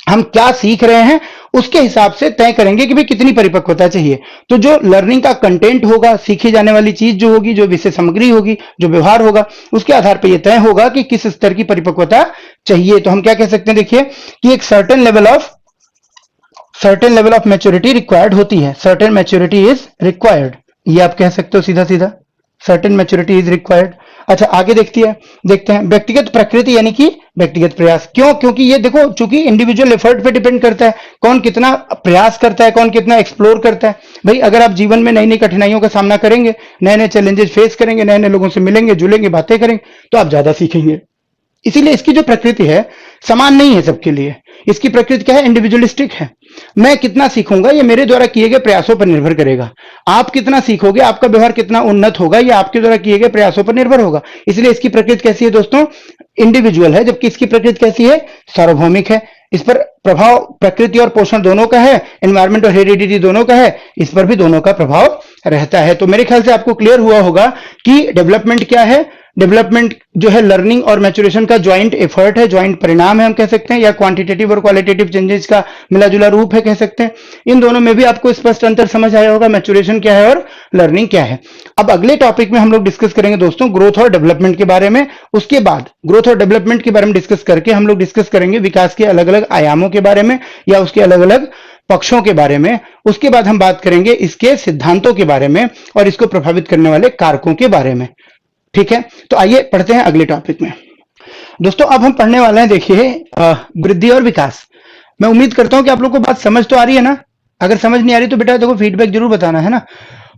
हम क्या सीख रहे हैं उसके हिसाब से तय करेंगे कि भाई कितनी परिपक्वता चाहिए। तो जो लर्निंग का कंटेंट होगा, सीखी जाने वाली चीज जो होगी, जो विषय सामग्री होगी, जो व्यवहार होगा, उसके आधार पर यह तय होगा कि किस स्तर की परिपक्वता चाहिए। तो हम क्या कह सकते हैं, देखिए कि एक certain level of maturity required होती है। सर्टेन मैच्योरिटी इज रिक्वायर्ड, ये आप कह सकते हो सीधा सीधा, सर्टेन मैच्योरिटी इज रिक्वायर्ड। अच्छा, आगे देखते हैं व्यक्तिगत प्रकृति, यानी कि व्यक्तिगत प्रयास। क्यों? क्योंकि ये देखो, चूंकि इंडिविजुअल एफर्ट पे डिपेंड करता है, कौन कितना प्रयास करता है, कौन कितना एक्सप्लोर करता है। भाई अगर आप जीवन में नई नई कठिनाइयों का सामना करेंगे, नए नए चैलेंजेस फेस करेंगे, नए नए लोगों से मिलेंगे जुलेंगे, बातें करेंगे, तो आप ज्यादा सीखेंगे। इसीलिए इसकी जो प्रकृति है समान नहीं है सबके लिए। इसकी प्रकृति क्या है? इंडिविजुअलिस्टिक है। मैं कितना सीखूंगा ये मेरे द्वारा किए गए प्रयासों पर निर्भर करेगा। आप कितना सीखोगे, आपका व्यवहार कितना उन्नत होगा, ये आपके द्वारा किए गए प्रयासों पर निर्भर होगा। इसलिए इसकी प्रकृति कैसी है दोस्तों? इंडिविजुअल है। जबकि इसकी प्रकृति कैसी है? सार्वभौमिक है। इस पर प्रभाव प्रकृति और पोषण दोनों का है, एनवायरमेंट और हेरिडिटी दोनों का है, इस पर भी दोनों का प्रभाव रहता है। तो मेरे ख्याल से आपको क्लियर हुआ होगा कि डेवलपमेंट क्या है। डेवलपमेंट जो है लर्निंग और मैच्योरेशन का ज्वाइंट एफर्ट है, ज्वाइंट परिणाम है हम कह सकते हैं, या क्वांटिटेटिव और क्वालिटेटिव चेंजेस का मिलाजुला रूप है कह सकते हैं। इन दोनों में भी आपको स्पष्ट अंतर समझ आया होगा, मैच्योरेशन क्या है और लर्निंग क्या है। अब अगले टॉपिक में हम लोग डिस्कस करेंगे दोस्तों ग्रोथ और डेवलपमेंट के बारे में। उसके बाद ग्रोथ और डेवलपमेंट के बारे में डिस्कस करके हम लोग डिस्कस करेंगे विकास के अलग अलग आयामों के बारे में या उसके अलग अलग पक्षों के बारे में। उसके बाद हम बात करेंगे इसके सिद्धांतों के बारे में और इसको प्रभावित करने वाले कारकों के बारे में। ठीक है, तो आइए पढ़ते हैं अगले टॉपिक में। दोस्तों अब हम पढ़ने वाले हैं, देखिए वृद्धि और विकास। मैं उम्मीद करता हूं कि आप लोग को बात समझ तो आ रही है ना। अगर समझ नहीं आ रही तो बेटा देखो फीडबैक जरूर बताना, है ना।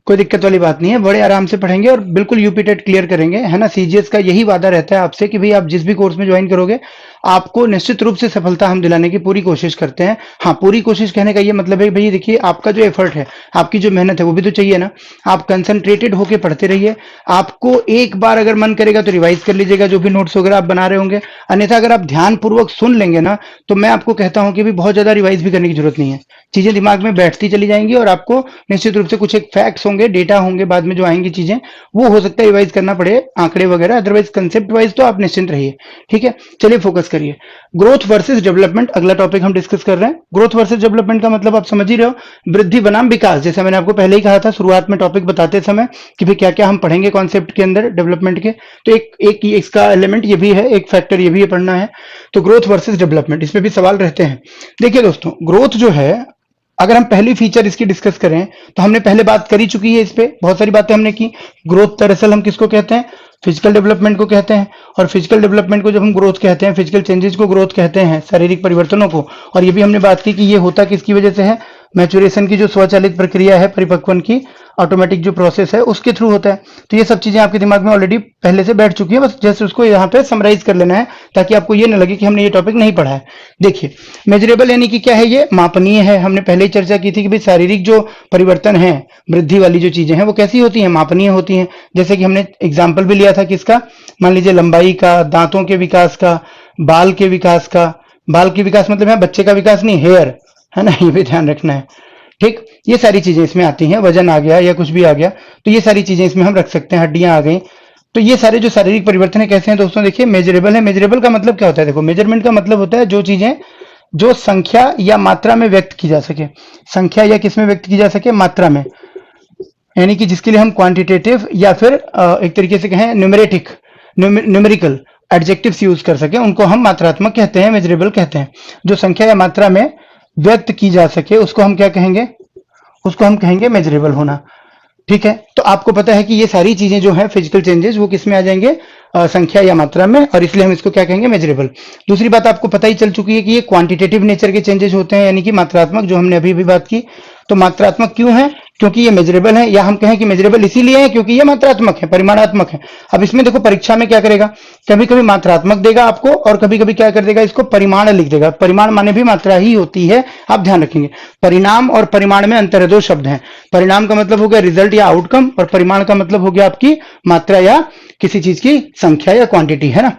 कोई दिक्कत वाली बात नहीं है, बड़े आराम से पढ़ेंगे और बिल्कुल यूपी टेट क्लियर करेंगे, है ना। सीजीएस का यही वादा रहता है आपसे कि भाई आप जिस भी कोर्स में ज्वाइन करोगे आपको निश्चित रूप से सफलता हम दिलाने की पूरी कोशिश करते हैं। हाँ, पूरी कोशिश कहने का ये मतलब है भाई देखिए आपका जो एफर्ट है, आपकी जो मेहनत है वो भी तो चाहिए ना। आप कंसंट्रेटेड होकर पढ़ते रहिए। आपको एक बार अगर मन करेगा तो रिवाइज कर लीजिएगा जो भी नोट्स वगैरह आप बना रहे होंगे, अन्यथा अगर आप ध्यान पूर्वक सुन लेंगे ना तो मैं आपको कहता हूं कि भी बहुत ज्यादा रिवाइज भी करने की जरूरत नहीं है। चीजें दिमाग में बैठती चली जाएंगी और आपको निश्चित रूप से कुछ एक फैक्ट्स होंगे, डेटा होंगे, बाद में जो आएंगी चीजें वो हो सकता है रिवाइज करना पड़े, आंकड़े वगैरह। अदरवाइज कंसेप्ट वाइज तो आप निश्चिंत रहिए। ठीक है, चलिए फोकस करिए। ग्रोथ वर्सेस डेवलपमेंट अगला टॉपिक हम डिस्कस कर रहे हैं। ग्रोथ वर्सेस डेवलपमेंट का मतलब आप समझ ही रहे हो, वृद्धि बनाम विकास। जैसा मैंने आपको पहले ही कहा था शुरुआत में टॉपिक बताते समय कि भाई क्या क्या हम पढ़ेंगे कॉन्सेप्ट के अंदर डेवलपमेंट के, तो एक इसका एलिमेंट ये भी है, एक फैक्टर ये भी पढ़ना है। तो ग्रोथ वर्सेस डेवलपमेंट, इसमें भी सवाल रहते हैं। देखिए दोस्तों, ग्रोथ जो है, अगर हम पहली फीचर इसकी डिस्कस करें तो हमने पहले बात करी चुकी है, इस पे बहुत सारी बातें हमने की। ग्रोथ दरअसल हम किसको कहते हैं? फिजिकल डेवलपमेंट को कहते हैं। और फिजिकल डेवलपमेंट को जब हम ग्रोथ कहते हैं, फिजिकल चेंजेस को ग्रोथ कहते हैं, शारीरिक परिवर्तनों को। और ये भी हमने बात की कि ये होता किसकी वजह से है? मैच्योरेशन की जो स्वचालित प्रक्रिया है, परिपक्वन की ऑटोमेटिक जो प्रोसेस है उसके थ्रू होता है। तो ये सब चीजें आपके दिमाग में ऑलरेडी पहले से बैठ चुकी है, बस जैसे उसको यहाँ पे समराइज कर लेना है ताकि आपको ये ना लगे कि हमने ये टॉपिक नहीं पढ़ा है। देखिए मेजरेबल यानी कि क्या है? ये मापनीय है। हमने पहले ही चर्चा की थी कि भाई शारीरिक जो परिवर्तन है, वृद्धि वाली जो चीजें हैं वो कैसी होती हैं? मापनीय होती हैं। जैसे कि हमने एग्जाम्पल भी लिया था किसका? मान लीजिए लंबाई का, दांतों के विकास का, बाल के विकास का। बाल के विकास मतलब है बच्चे का विकास नहीं, हेयर, है ना, ये भी ध्यान रखना है। ठीक, ये सारी चीजें इसमें आती हैं। वजन आ गया या कुछ भी आ गया तो ये सारी चीजें इसमें हम रख सकते हैं। हड्डियां आ गई, तो ये सारे जो शारीरिक परिवर्तन है कैसे हैं दोस्तों? देखिए मेजरेबल है। मेजरेबल का मतलब क्या होता है? देखो मेजरमेंट का मतलब होता है जो चीजें जो संख्या या मात्रा में व्यक्त की जा सके। संख्या या किस में व्यक्त की जा सके? मात्रा में, यानी कि जिसके लिए हम क्वांटिटेटिव या फिर एक तरीके से कहें न्यूमेरेटिक, न्यूमेरिकल एडजेक्टिव्स यूज कर सके, उनको हम मात्रात्मक कहते हैं, मेजरेबल कहते हैं। जो संख्या या मात्रा में व्यक्त की जा सके उसको हम क्या कहेंगे? उसको हम कहेंगे मेजरेबल होना। ठीक है, तो आपको पता है कि ये सारी चीजें जो है फिजिकल चेंजेस वो किस में आ जाएंगे? संख्या या मात्रा में, और इसलिए हम इसको क्या कहेंगे? मेजरेबल। दूसरी बात आपको पता ही चल चुकी है कि ये क्वांटिटेटिव नेचर के चेंजेस होते हैं, यानी कि मात्रात्मक, जो हमने अभी भी बात की। तो मात्रात्मक क्यों है? क्योंकि ये मेजरेबल है, या हम कहें कि मेजरेबल इसीलिए है क्योंकि ये मात्रात्मक है, परिमाणात्मक है। अब इसमें देखो परीक्षा में क्या करेगा, कभी कभी मात्रात्मक देगा आपको और कभी कभी क्या कर देगा, इसको परिमाण लिख देगा। परिमाण माने भी मात्रा ही होती है, आप ध्यान रखेंगे। परिणाम और परिमाण में अंतर है, दो शब्द हैं। परिणाम का मतलब हो गया रिजल्ट या आउटकम, और परिमाण का मतलब हो गया आपकी मात्रा या किसी चीज की संख्या या क्वांटिटी, है ना।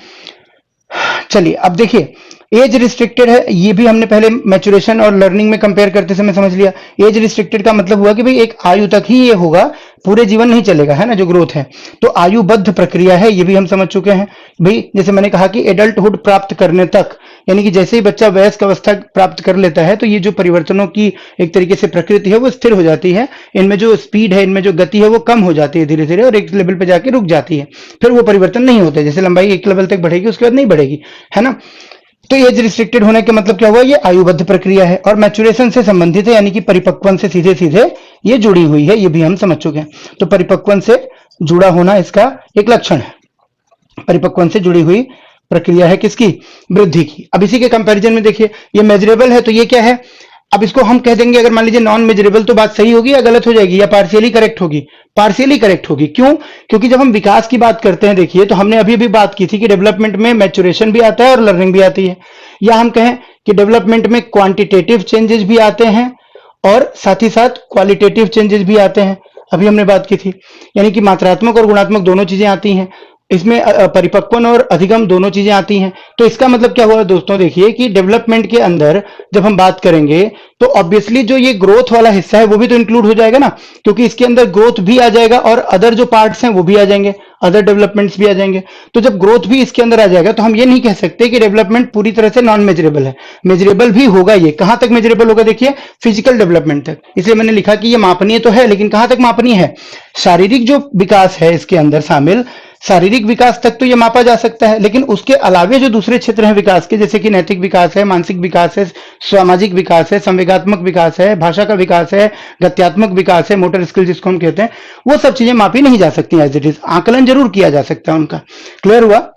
चलिए अब देखिए, एज रिस्ट्रिक्टेड है, ये भी हमने पहले मैचुरेशन और लर्निंग में कंपेयर करते समय समझ लिया। एज रिस्ट्रिक्टेड का मतलब हुआ कि भाई एक आयु तक ही ये होगा, पूरे जीवन नहीं चलेगा, है ना, जो ग्रोथ है। तो आयुबद्ध प्रक्रिया है, ये भी हम समझ चुके हैं भाई। जैसे मैंने कहा कि एडल्टहुड प्राप्त करने तक, यानी कि जैसे ही बच्चा वयस्क अवस्था प्राप्त कर लेता है तो ये जो परिवर्तनों की एक तरीके से प्रकृति है वो स्थिर हो जाती है। इनमें जो स्पीड है, इनमें जो गति है वो कम हो जाती है धीरे धीरे, और एक लेवल पे जाके रुक जाती है, फिर वो परिवर्तन नहीं होते। जैसे लंबाई एक लेवल तक बढ़ेगी, उसके बाद नहीं बढ़ेगी, है ना। तो एज रिस्ट्रिक्टेड होने का मतलब क्या हुआ, ये आयुबद्ध प्रक्रिया है और मैचुरेशन से संबंधित है, यानी कि परिपक्वन से सीधे सीधे ये जुड़ी हुई है, ये भी हम समझ चुके हैं। तो परिपक्वन से जुड़ा होना इसका एक लक्षण है। परिपक्वन से जुड़ी हुई प्रक्रिया है किसकी, वृद्धि की। अब इसी के कंपैरिजन में देखिए, ये मेजरेबल है तो ये क्या है, अब इसको हम कह देंगे, अगर मान लीजिए नॉन मेजरेबल, तो बात सही होगी या गलत हो जाएगी, या पार्शियली करेक्ट होगी? पार्शियली करेक्ट होगी। क्यों? क्योंकि जब हम विकास की बात करते हैं, देखिए, तो हमने अभी भी बात की थी कि डेवलपमेंट में मैचुरेशन भी आता है और लर्निंग भी आती है, या हम कहें कि डेवलपमेंट में क्वांटिटेटिव चेंजेस भी आते हैं और साथ ही साथ क्वालिटेटिव चेंजेस भी आते हैं, अभी हमने बात की थी। यानी कि मात्रात्मक और गुणात्मक दोनों चीजें आती हैं इसमें, परिपक्वन और अधिगम दोनों चीजें आती हैं। तो इसका मतलब क्या हुआ दोस्तों, देखिए कि डेवलपमेंट के अंदर जब हम बात करेंगे तो ऑब्वियसली जो ये ग्रोथ वाला हिस्सा है वो भी तो इंक्लूड हो जाएगा ना, क्योंकि इसके अंदर ग्रोथ भी आ जाएगा और अदर जो पार्ट्स हैं वो भी आ जाएंगे, अदर डेवलपमेंट्स भी आ जाएंगे। तो जब ग्रोथ भी इसके अंदर आ जाएगा तो हम ये नहीं कह सकते कि डेवलपमेंट पूरी तरह से नॉन मेजरेबल है। मेजरेबल भी होगा। ये कहां तक मेजरेबल होगा, देखिए, फिजिकल डेवलपमेंट तक। इसलिए मैंने लिखा कि ये मापनीय तो है, लेकिन कहां तक मापनीय है, शारीरिक जो विकास है इसके अंदर शामिल, शारीरिक विकास तक तो ये मापा जा सकता है, लेकिन उसके अलावे जो दूसरे क्षेत्र हैं विकास के, जैसे कि नैतिक विकास है, मानसिक विकास है, सामाजिक विकास है, संवेगात्मक विकास है, भाषा का विकास है, गत्यात्मक विकास है, मोटर स्किल जिसको हम कहते हैं, वो सब चीजें मापी नहीं जा सकती एज इट इज। आकलन जरूर किया जा सकता है उनका। क्लियर हुआ?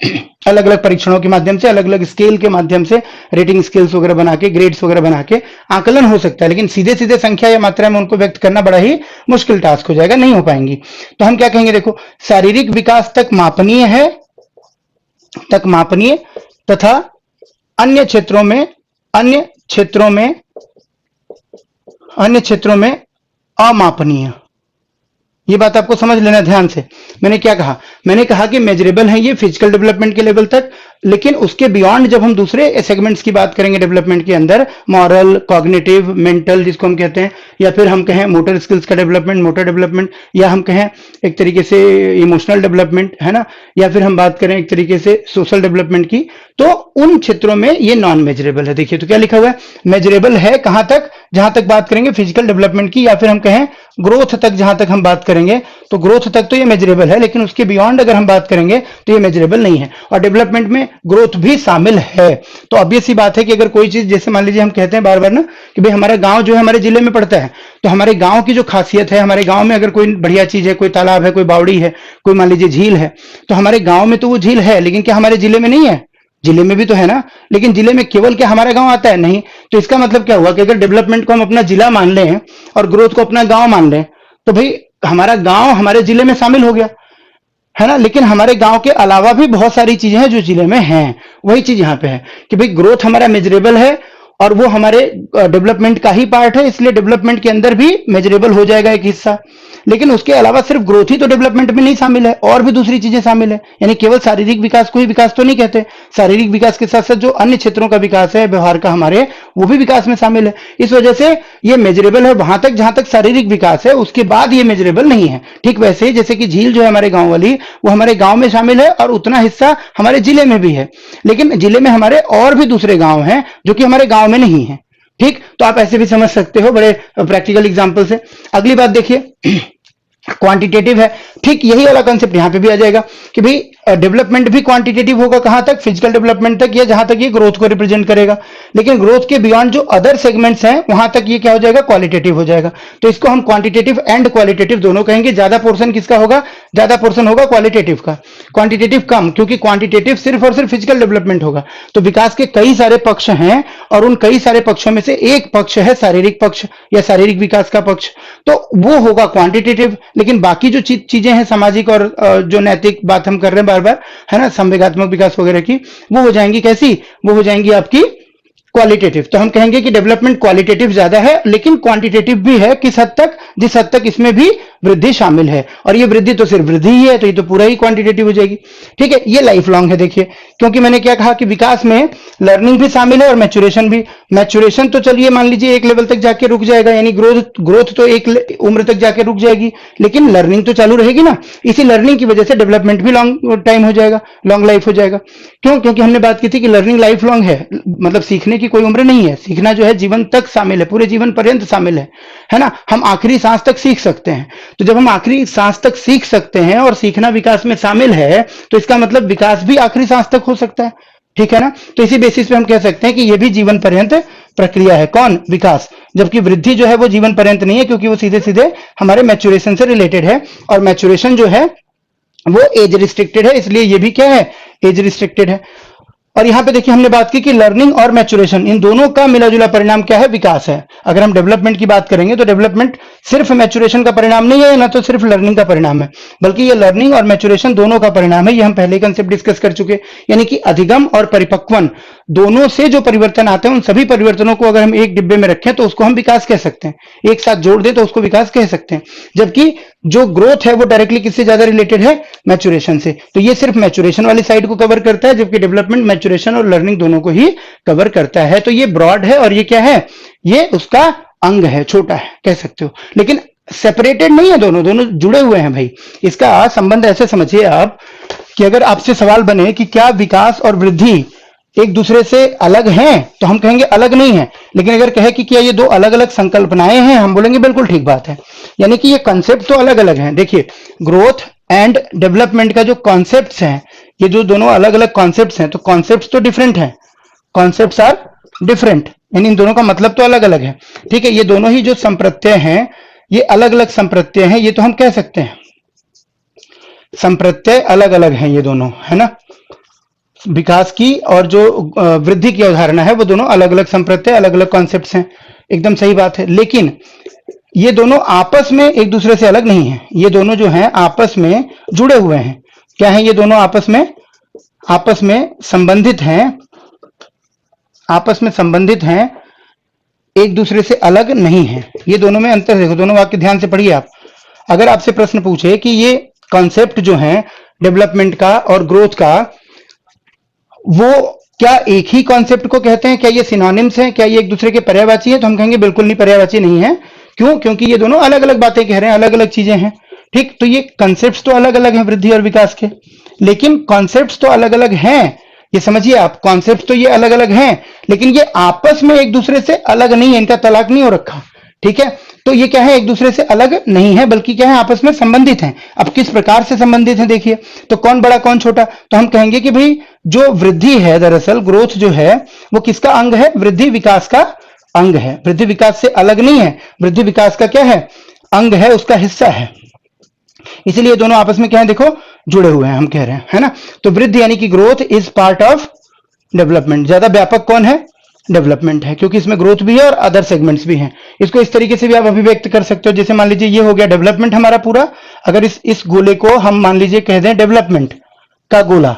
अलग अलग परीक्षणों के माध्यम से, अलग अलग स्केल के माध्यम से, रेटिंग स्केल्स वगैरह बना के, ग्रेड्स वगैरह बना के आकलन हो सकता है, लेकिन सीधे सीधे संख्या या मात्रा में उनको व्यक्त करना बड़ा ही मुश्किल टास्क हो जाएगा, नहीं हो पाएंगी। तो हम क्या कहेंगे, देखो, शारीरिक विकास तक मापनीय है, तक मापनीय, तथा अन्य क्षेत्रों में, अन्य क्षेत्रों में, अन्य क्षेत्रों में अमापनीय। ये बात आपको समझ लेना ध्यान से। मैंने क्या कहा, मैंने कहा कि मेजरेबल है ये फिजिकल डेवलपमेंट के लेवल तक, लेकिन उसके बियॉन्ड जब हम दूसरे सेगमेंट्स की बात करेंगे डेवलपमेंट के अंदर, मॉरल, कॉग्निटिव, मेंटल जिसको हम कहते हैं, या फिर हम कहें मोटर स्किल्स का डेवलपमेंट, मोटर डेवलपमेंट, या हम कहें एक तरीके से इमोशनल डेवलपमेंट, है ना, या फिर हम बात करें एक तरीके से सोशल डेवलपमेंट की, तो उन क्षेत्रों में ये नॉन मेजरेबल है। देखिए तो क्या लिखा हुआ है, मेजरेबल है कहां तक, जहां तक बात करेंगे फिजिकल डेवलपमेंट की, या फिर हम कहें ग्रोथ तक, जहां तक हम बात करेंगे, तो ग्रोथ तक तो ये मेजरेबल है, लेकिन उसके बियॉन्ड अगर हम बात करेंगे तो ये मेजरेबल नहीं है। और डेवलपमेंट में ग्रोथ भी शामिल है। तो ऑब्वियस सी बात है कि अगर कोई चीज, जैसे मान लीजिए हम कहते हैं बार बार ना कि भाई हमारा गांव जो है हमारे जिले में पड़ता है, तो हमारे गांव की जो खासियत है, हमारे गांव में अगर कोई बढ़िया चीज है, कोई तालाब है, कोई बावड़ी है, कोई मान लीजिए झील है, तो हमारे गांव में तो वो झील है, लेकिन क्या हमारे जिले में नहीं है? जिले में भी तो है ना, लेकिन जिले में केवल क्या हमारा गांव आता है? नहीं। तो इसका मतलब क्या हुआ कि अगर डेवलपमेंट को हम अपना जिला मान लें और ग्रोथ को अपना गांव मान लें, तो भाई हमारा गांव हमारे जिले में शामिल हो गया, है ना। लेकिन हमारे गांव के अलावा भी बहुत सारी चीजें हैं जो जिले में हैं। वही चीज यहां पे है कि भाई ग्रोथ हमारा मेजरेबल है और वो हमारे डेवलपमेंट का ही पार्ट है, इसलिए डेवलपमेंट के अंदर भी मेजरेबल हो जाएगा एक हिस्सा। लेकिन उसके अलावा सिर्फ ग्रोथ ही तो डेवलपमेंट में नहीं शामिल है, और भी दूसरी चीजें शामिल है। यानी केवल शारीरिक विकास को ही विकास तो नहीं कहते, शारीरिक विकास के साथ साथ जो अन्य क्षेत्रों का विकास है, व्यवहार का हमारे, वो भी विकास में शामिल है। इस वजह से ये मेजरेबल है वहां तक जहां तक शारीरिक विकास है, उसके बाद ये मेजरेबल नहीं है। ठीक वैसे ही जैसे कि झील जो है हमारे गांव वाली, वो हमारे गांव में शामिल है और उतना हिस्सा हमारे जिले में भी है, लेकिन जिले में हमारे और भी दूसरे गांव हैं जो कि हमारे गांव में नहीं है। ठीक, तो आप ऐसे भी समझ सकते हो बड़े प्रैक्टिकल एग्जांपल से। अगली बात देखिए, क्वांटिटेटिव है। ठीक यही वाला कंसेप्ट यहां पे भी आ जाएगा कि भाई डेवलपमेंट भी क्वांटिटेटिव होगा, कहां तक, फिजिकल डेवलपमेंट तक, या जहां तक ये ग्रोथ को रिप्रेजेंट करेगा। लेकिन ग्रोथ के बियॉन्ड जो अदर सेगमेंट्स हैं वहां तक ये क्या हो जाएगा, क्वालिटेटिव हो जाएगा। तो इसको हम क्वांटिटेटिव एंड क्वालिटेटिव दोनों कहेंगे। ज्यादा पोर्शन किसका होगा, ज्यादा पोर्शन होगा क्वालिटेटिव का, क्वांटिटेटिव कम, क्योंकि क्वांटिटेटिव सिर्फ और सिर्फ फिजिकल डेवलपमेंट होगा। तो विकास के कई सारे पक्ष हैं और उन कई सारे पक्षों में से एक पक्ष है शारीरिक पक्ष या शारीरिक विकास का पक्ष, तो वो होगा क्वांटिटेटिव। लेकिन बाकी जो चीजें हैं सामाजिक और जो नैतिक बात हम कर रहे हैं बार बार, है ना, संवेगात्मक विकास वगैरह की, वो हो जाएंगी कैसी, वो हो जाएंगी आपकी क्वालिटेटिव। तो हम कहेंगे कि डेवलपमेंट क्वालिटेटिव ज्यादा है, लेकिन क्वांटिटेटिव भी है। किस हद तक, जिस हद तक इसमें भी वृद्धि शामिल है, और ये वृद्धि तो सिर्फ वृद्धि ही है, तो ये तो पूरा ही क्वांटिटेटिव हो जाएगी। ठीक है, ये लाइफ लॉन्ग है। देखिए, क्योंकि मैंने क्या कहा कि विकास में लर्निंग भी शामिल है और मैच्योरेशन भी। मैच्योरेशन तो चलिए मान लीजिए एक लेवल तक जाके रुक जाएगा, यानी ग्रोथ तो एक उम्र तक जाके रुक जाएगी, लेकिन लर्निंग तो चालू रहेगी ना। इसी लर्निंग की वजह से डेवलपमेंट भी लॉन्ग टाइम हो जाएगा, लॉन्ग लाइफ हो जाएगा। क्यों, क्योंकि हमने बात की थी कि लर्निंग लाइफ लॉन्ग है, मतलब सीखने की कोई उम्र नहीं है। सीखना जो है जीवन तक शामिल है, पूरे जीवन पर्यंत शामिल है ना। हम आखिरी सांस तक सीख सकते हैं। तो जब हम आखिरी सांस तक सीख सकते हैं और सीखना विकास में शामिल है, तो इसका मतलब विकास भी आखिरी सांस तक हो सकता है। ठीक है ना। तो इसी बेसिस पे हम कह सकते हैं कि यह भी जीवन पर्यंत प्रक्रिया है। कौन, विकास। जबकि वृद्धि जो है वो जीवन पर्यंत नहीं है, क्योंकि वो सीधे सीधे हमारे मैच्योरेशन से रिलेटेड है, और मैच्योरेशन जो है वो एज रिस्ट्रिक्टेड है, इसलिए ये भी क्या है, एज रिस्ट्रिक्टेड है। और यहां पे देखिए हमने बात की कि लर्निंग और मैच्योरेशन, इन दोनों का मिला जुला परिणाम क्या है, विकास है। अगर हम डेवलपमेंट की बात करेंगे तो डेवलपमेंट सिर्फ मैच्योरेशन का परिणाम नहीं है, ना तो सिर्फ लर्निंग का परिणाम है, बल्कि ये लर्निंग और मैच्योरेशन दोनों का परिणाम है। ये हम पहले कंसेप्ट डिस्कस कर चुके। यानी कि अधिगम और परिपक्वन दोनों से जो परिवर्तन आते हैं, उन सभी परिवर्तनों को अगर हम एक डिब्बे में रखें तो उसको हम विकास कह सकते हैं। एक साथ जोड़ दें तो उसको विकास कह सकते हैं। जबकि जो ग्रोथ है वो डायरेक्टली किससे ज्यादा रिलेटेड है, मैच्योरेशन से। तो ये सिर्फ मैच्योरेशन वाली साइड को कवर करता है, जबकि डेवलपमेंट मैच्योरेशन और लर्निंग दोनों को ही कवर करता है। तो ये ब्रॉड है और ये क्या है, ये उसका अंग है, छोटा है कह सकते हो, लेकिन सेपरेटेड नहीं है, दोनों दोनों जुड़े हुए हैं भाई। इसका संबंध ऐसे समझिए आप कि अगर आपसे सवाल बने कि क्या विकास और वृद्धि एक दूसरे से अलग हैं, तो हम कहेंगे अलग नहीं है। लेकिन अगर कहे कि क्या ये दो अलग अलग संकल्पनाएं हैं, हम बोलेंगे बिल्कुल ठीक बात है। यानी कि ये कॉन्सेप्ट तो अलग अलग हैं। देखिए, ग्रोथ एंड डेवलपमेंट का जो कॉन्सेप्ट्स हैं, ये जो दोनों अलग अलग कॉन्सेप्ट्स हैं, तो कॉन्सेप्ट्स तो डिफरेंट हैं, कॉन्सेप्ट्स आर डिफरेंट, यानी इन दोनों का मतलब तो अलग अलग है। ठीक है, ये दोनों ही जो संप्रत्यय हैं, ये अलग अलग संप्रत्यय हैं, ये तो हम कह सकते हैं संप्रत्यय अलग अलग हैं ये दोनों, है ना। विकास की और जो वृद्धि की अवधारणा है वो दोनों अलग अलग संप्रत्यय, अलग अलग कॉन्सेप्ट्स हैं, एकदम सही बात है। लेकिन ये दोनों आपस में एक दूसरे से अलग नहीं है, ये दोनों जो हैं आपस में जुड़े हुए हैं। क्या है, ये दोनों आपस में संबंधित हैं, आपस में संबंधित हैं, एक दूसरे से अलग नहीं है। ये दोनों में अंतर देखो, दोनों वाक्य ध्यान से पढ़िए आप। अगर आपसे प्रश्न पूछे कि ये कॉन्सेप्ट जो है डेवलपमेंट का और ग्रोथ का, वो क्या एक ही कॉन्सेप्ट को कहते हैं, क्या ये सिनोनिम्स हैं, क्या ये एक दूसरे के पर्यायवाची हैं, तो हम कहेंगे बिल्कुल नहीं, पर्यायवाची नहीं है। क्यों, क्योंकि ये दोनों अलग अलग बातें कह रहे हैं, अलग अलग चीजें हैं। ठीक, तो ये कॉन्सेप्ट्स तो अलग अलग हैं वृद्धि और विकास के, लेकिन कॉन्सेप्ट्स तो अलग अलग हैं, ये समझिए आप। कॉन्सेप्ट्स तो ये अलग अलग हैं, लेकिन ये आपस में एक दूसरे से अलग नहीं है, इनका तलाक नहीं हो रखा। ठीक है, तो ये क्या है, एक दूसरे से अलग नहीं है, बल्कि क्या है, आपस में संबंधित हैं। अब किस प्रकार से संबंधित हैं देखिए, तो कौन बड़ा कौन छोटा, तो हम कहेंगे कि भाई जो वृद्धि है, दरअसल ग्रोथ जो है वो किसका अंग है, वृद्धि विकास का अंग है। वृद्धि विकास से अलग नहीं है, वृद्धि विकास का क्या है, अंग है, उसका हिस्सा है। इसीलिए दोनों आपस में क्या है, देखो जुड़े हुए हैं, हम कह रहे हैं, है ना। तो वृद्धि यानी कि growth is part of development. ज्यादा व्यापक कौन है, डेवलपमेंट है, क्योंकि इसमें ग्रोथ भी है और अदर सेगमेंट्स भी हैं। इसको इस तरीके से भी आप अभिव्यक्त कर सकते हो, जैसे मान लीजिए ये हो गया डेवलपमेंट हमारा पूरा। अगर इस गोले को हम मान लीजिए कह दें डेवलपमेंट का गोला,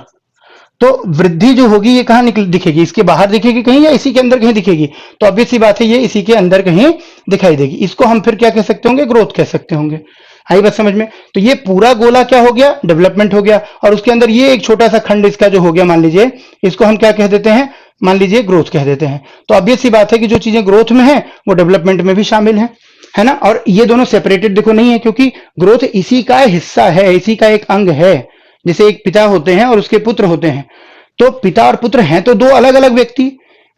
तो वृद्धि जो होगी ये कहां निकल दिखेगी, इसके बाहर दिखेगी कहीं या इसी के अंदर कहीं दिखेगी, तो ऑब्वियस सी बात है ये इसी के अंदर कहीं दिखाई देगी। इसको हम फिर क्या कह सकते होंगे, ग्रोथ कह सकते होंगे। आई बात समझ में। तो ये पूरा गोला क्या हो गया, डेवलपमेंट हो गया, और उसके अंदर ये एक छोटा सा खंड इसका जो हो गया, मान लीजिए इसको हम क्या कह देते हैं, मान लीजिए ग्रोथ कह देते हैं। तो ऑब्वियस सी बात है कि जो चीजें ग्रोथ में है वो डेवलपमेंट में भी शामिल है ना। और ये दोनों सेपरेटेड देखो नहीं है, क्योंकि ग्रोथ इसी का हिस्सा है, इसी का एक अंग है। जैसे एक पिता होते हैं और उसके पुत्र होते हैं, तो पिता और पुत्र हैं तो दो अलग अलग व्यक्ति,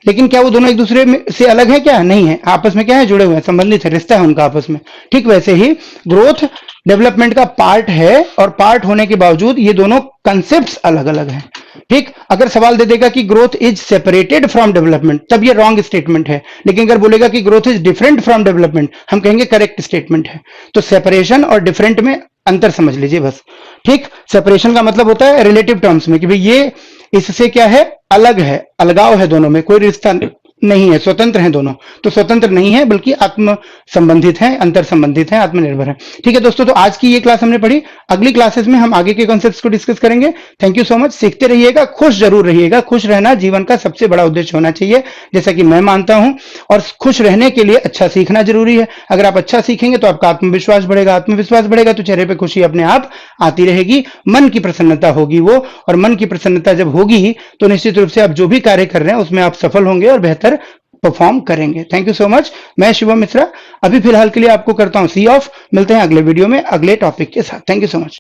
लेकिन क्या वो दोनों एक दूसरे से अलग है, क्या नहीं है, आपस में क्या है, जुड़े हुए हैं, संबंधित है, रिश्ता है उनका आपस में। ठीक वैसे ही ग्रोथ डेवलपमेंट का पार्ट है और पार्ट होने के बावजूद ये दोनों कंसेप्ट्स अलग अलग हैं। ठीक, अगर सवाल दे देगा कि growth is separated from development, तब ये रॉन्ग स्टेटमेंट है। लेकिन अगर बोलेगा कि growth is different from development, हम कहेंगे करेक्ट स्टेटमेंट है। तो सेपरेशन और डिफरेंट में अंतर समझ लीजिए बस। ठीक, सेपरेशन का मतलब होता है रिलेटिव टर्म्स में कि भाई ये इससे क्या है, अलग है, अलगाव है, दोनों में कोई रिश्ता नहीं है, स्वतंत्र हैं दोनों। तो स्वतंत्र नहीं है बल्कि आत्म संबंधित है, अंतर संबंधित है, आत्मनिर्भर है। ठीक है दोस्तों, तो आज की ये क्लास हमने पढ़ी। अगली क्लासेस में हम आगे के कॉन्सेप्ट्स को डिस्कस करेंगे। Thank you so much. सीखते रहिएगा, खुश जरूर रहिएगा। खुश रहना जीवन का सबसे बड़ा उद्देश्य होना चाहिए, जैसा कि मैं मानता हूं। और खुश रहने के लिए अच्छा सीखना जरूरी है। अगर आप अच्छा सीखेंगे तो आपका आत्मविश्वास बढ़ेगा, आत्मविश्वास बढ़ेगा तो चेहरे पे खुशी अपने आप आती रहेगी, मन की प्रसन्नता होगी वो। और मन की प्रसन्नता जब होगी तो निश्चित रूप से आप जो भी कार्य कर रहे हैं उसमें आप सफल होंगे और बेहतर परफॉर्म करेंगे। Thank you so much. मैं शिवम मिश्रा अभी फिलहाल के लिए आपको करता हूं सी ऑफ। मिलते हैं अगले वीडियो में अगले टॉपिक के साथ। Thank you so much.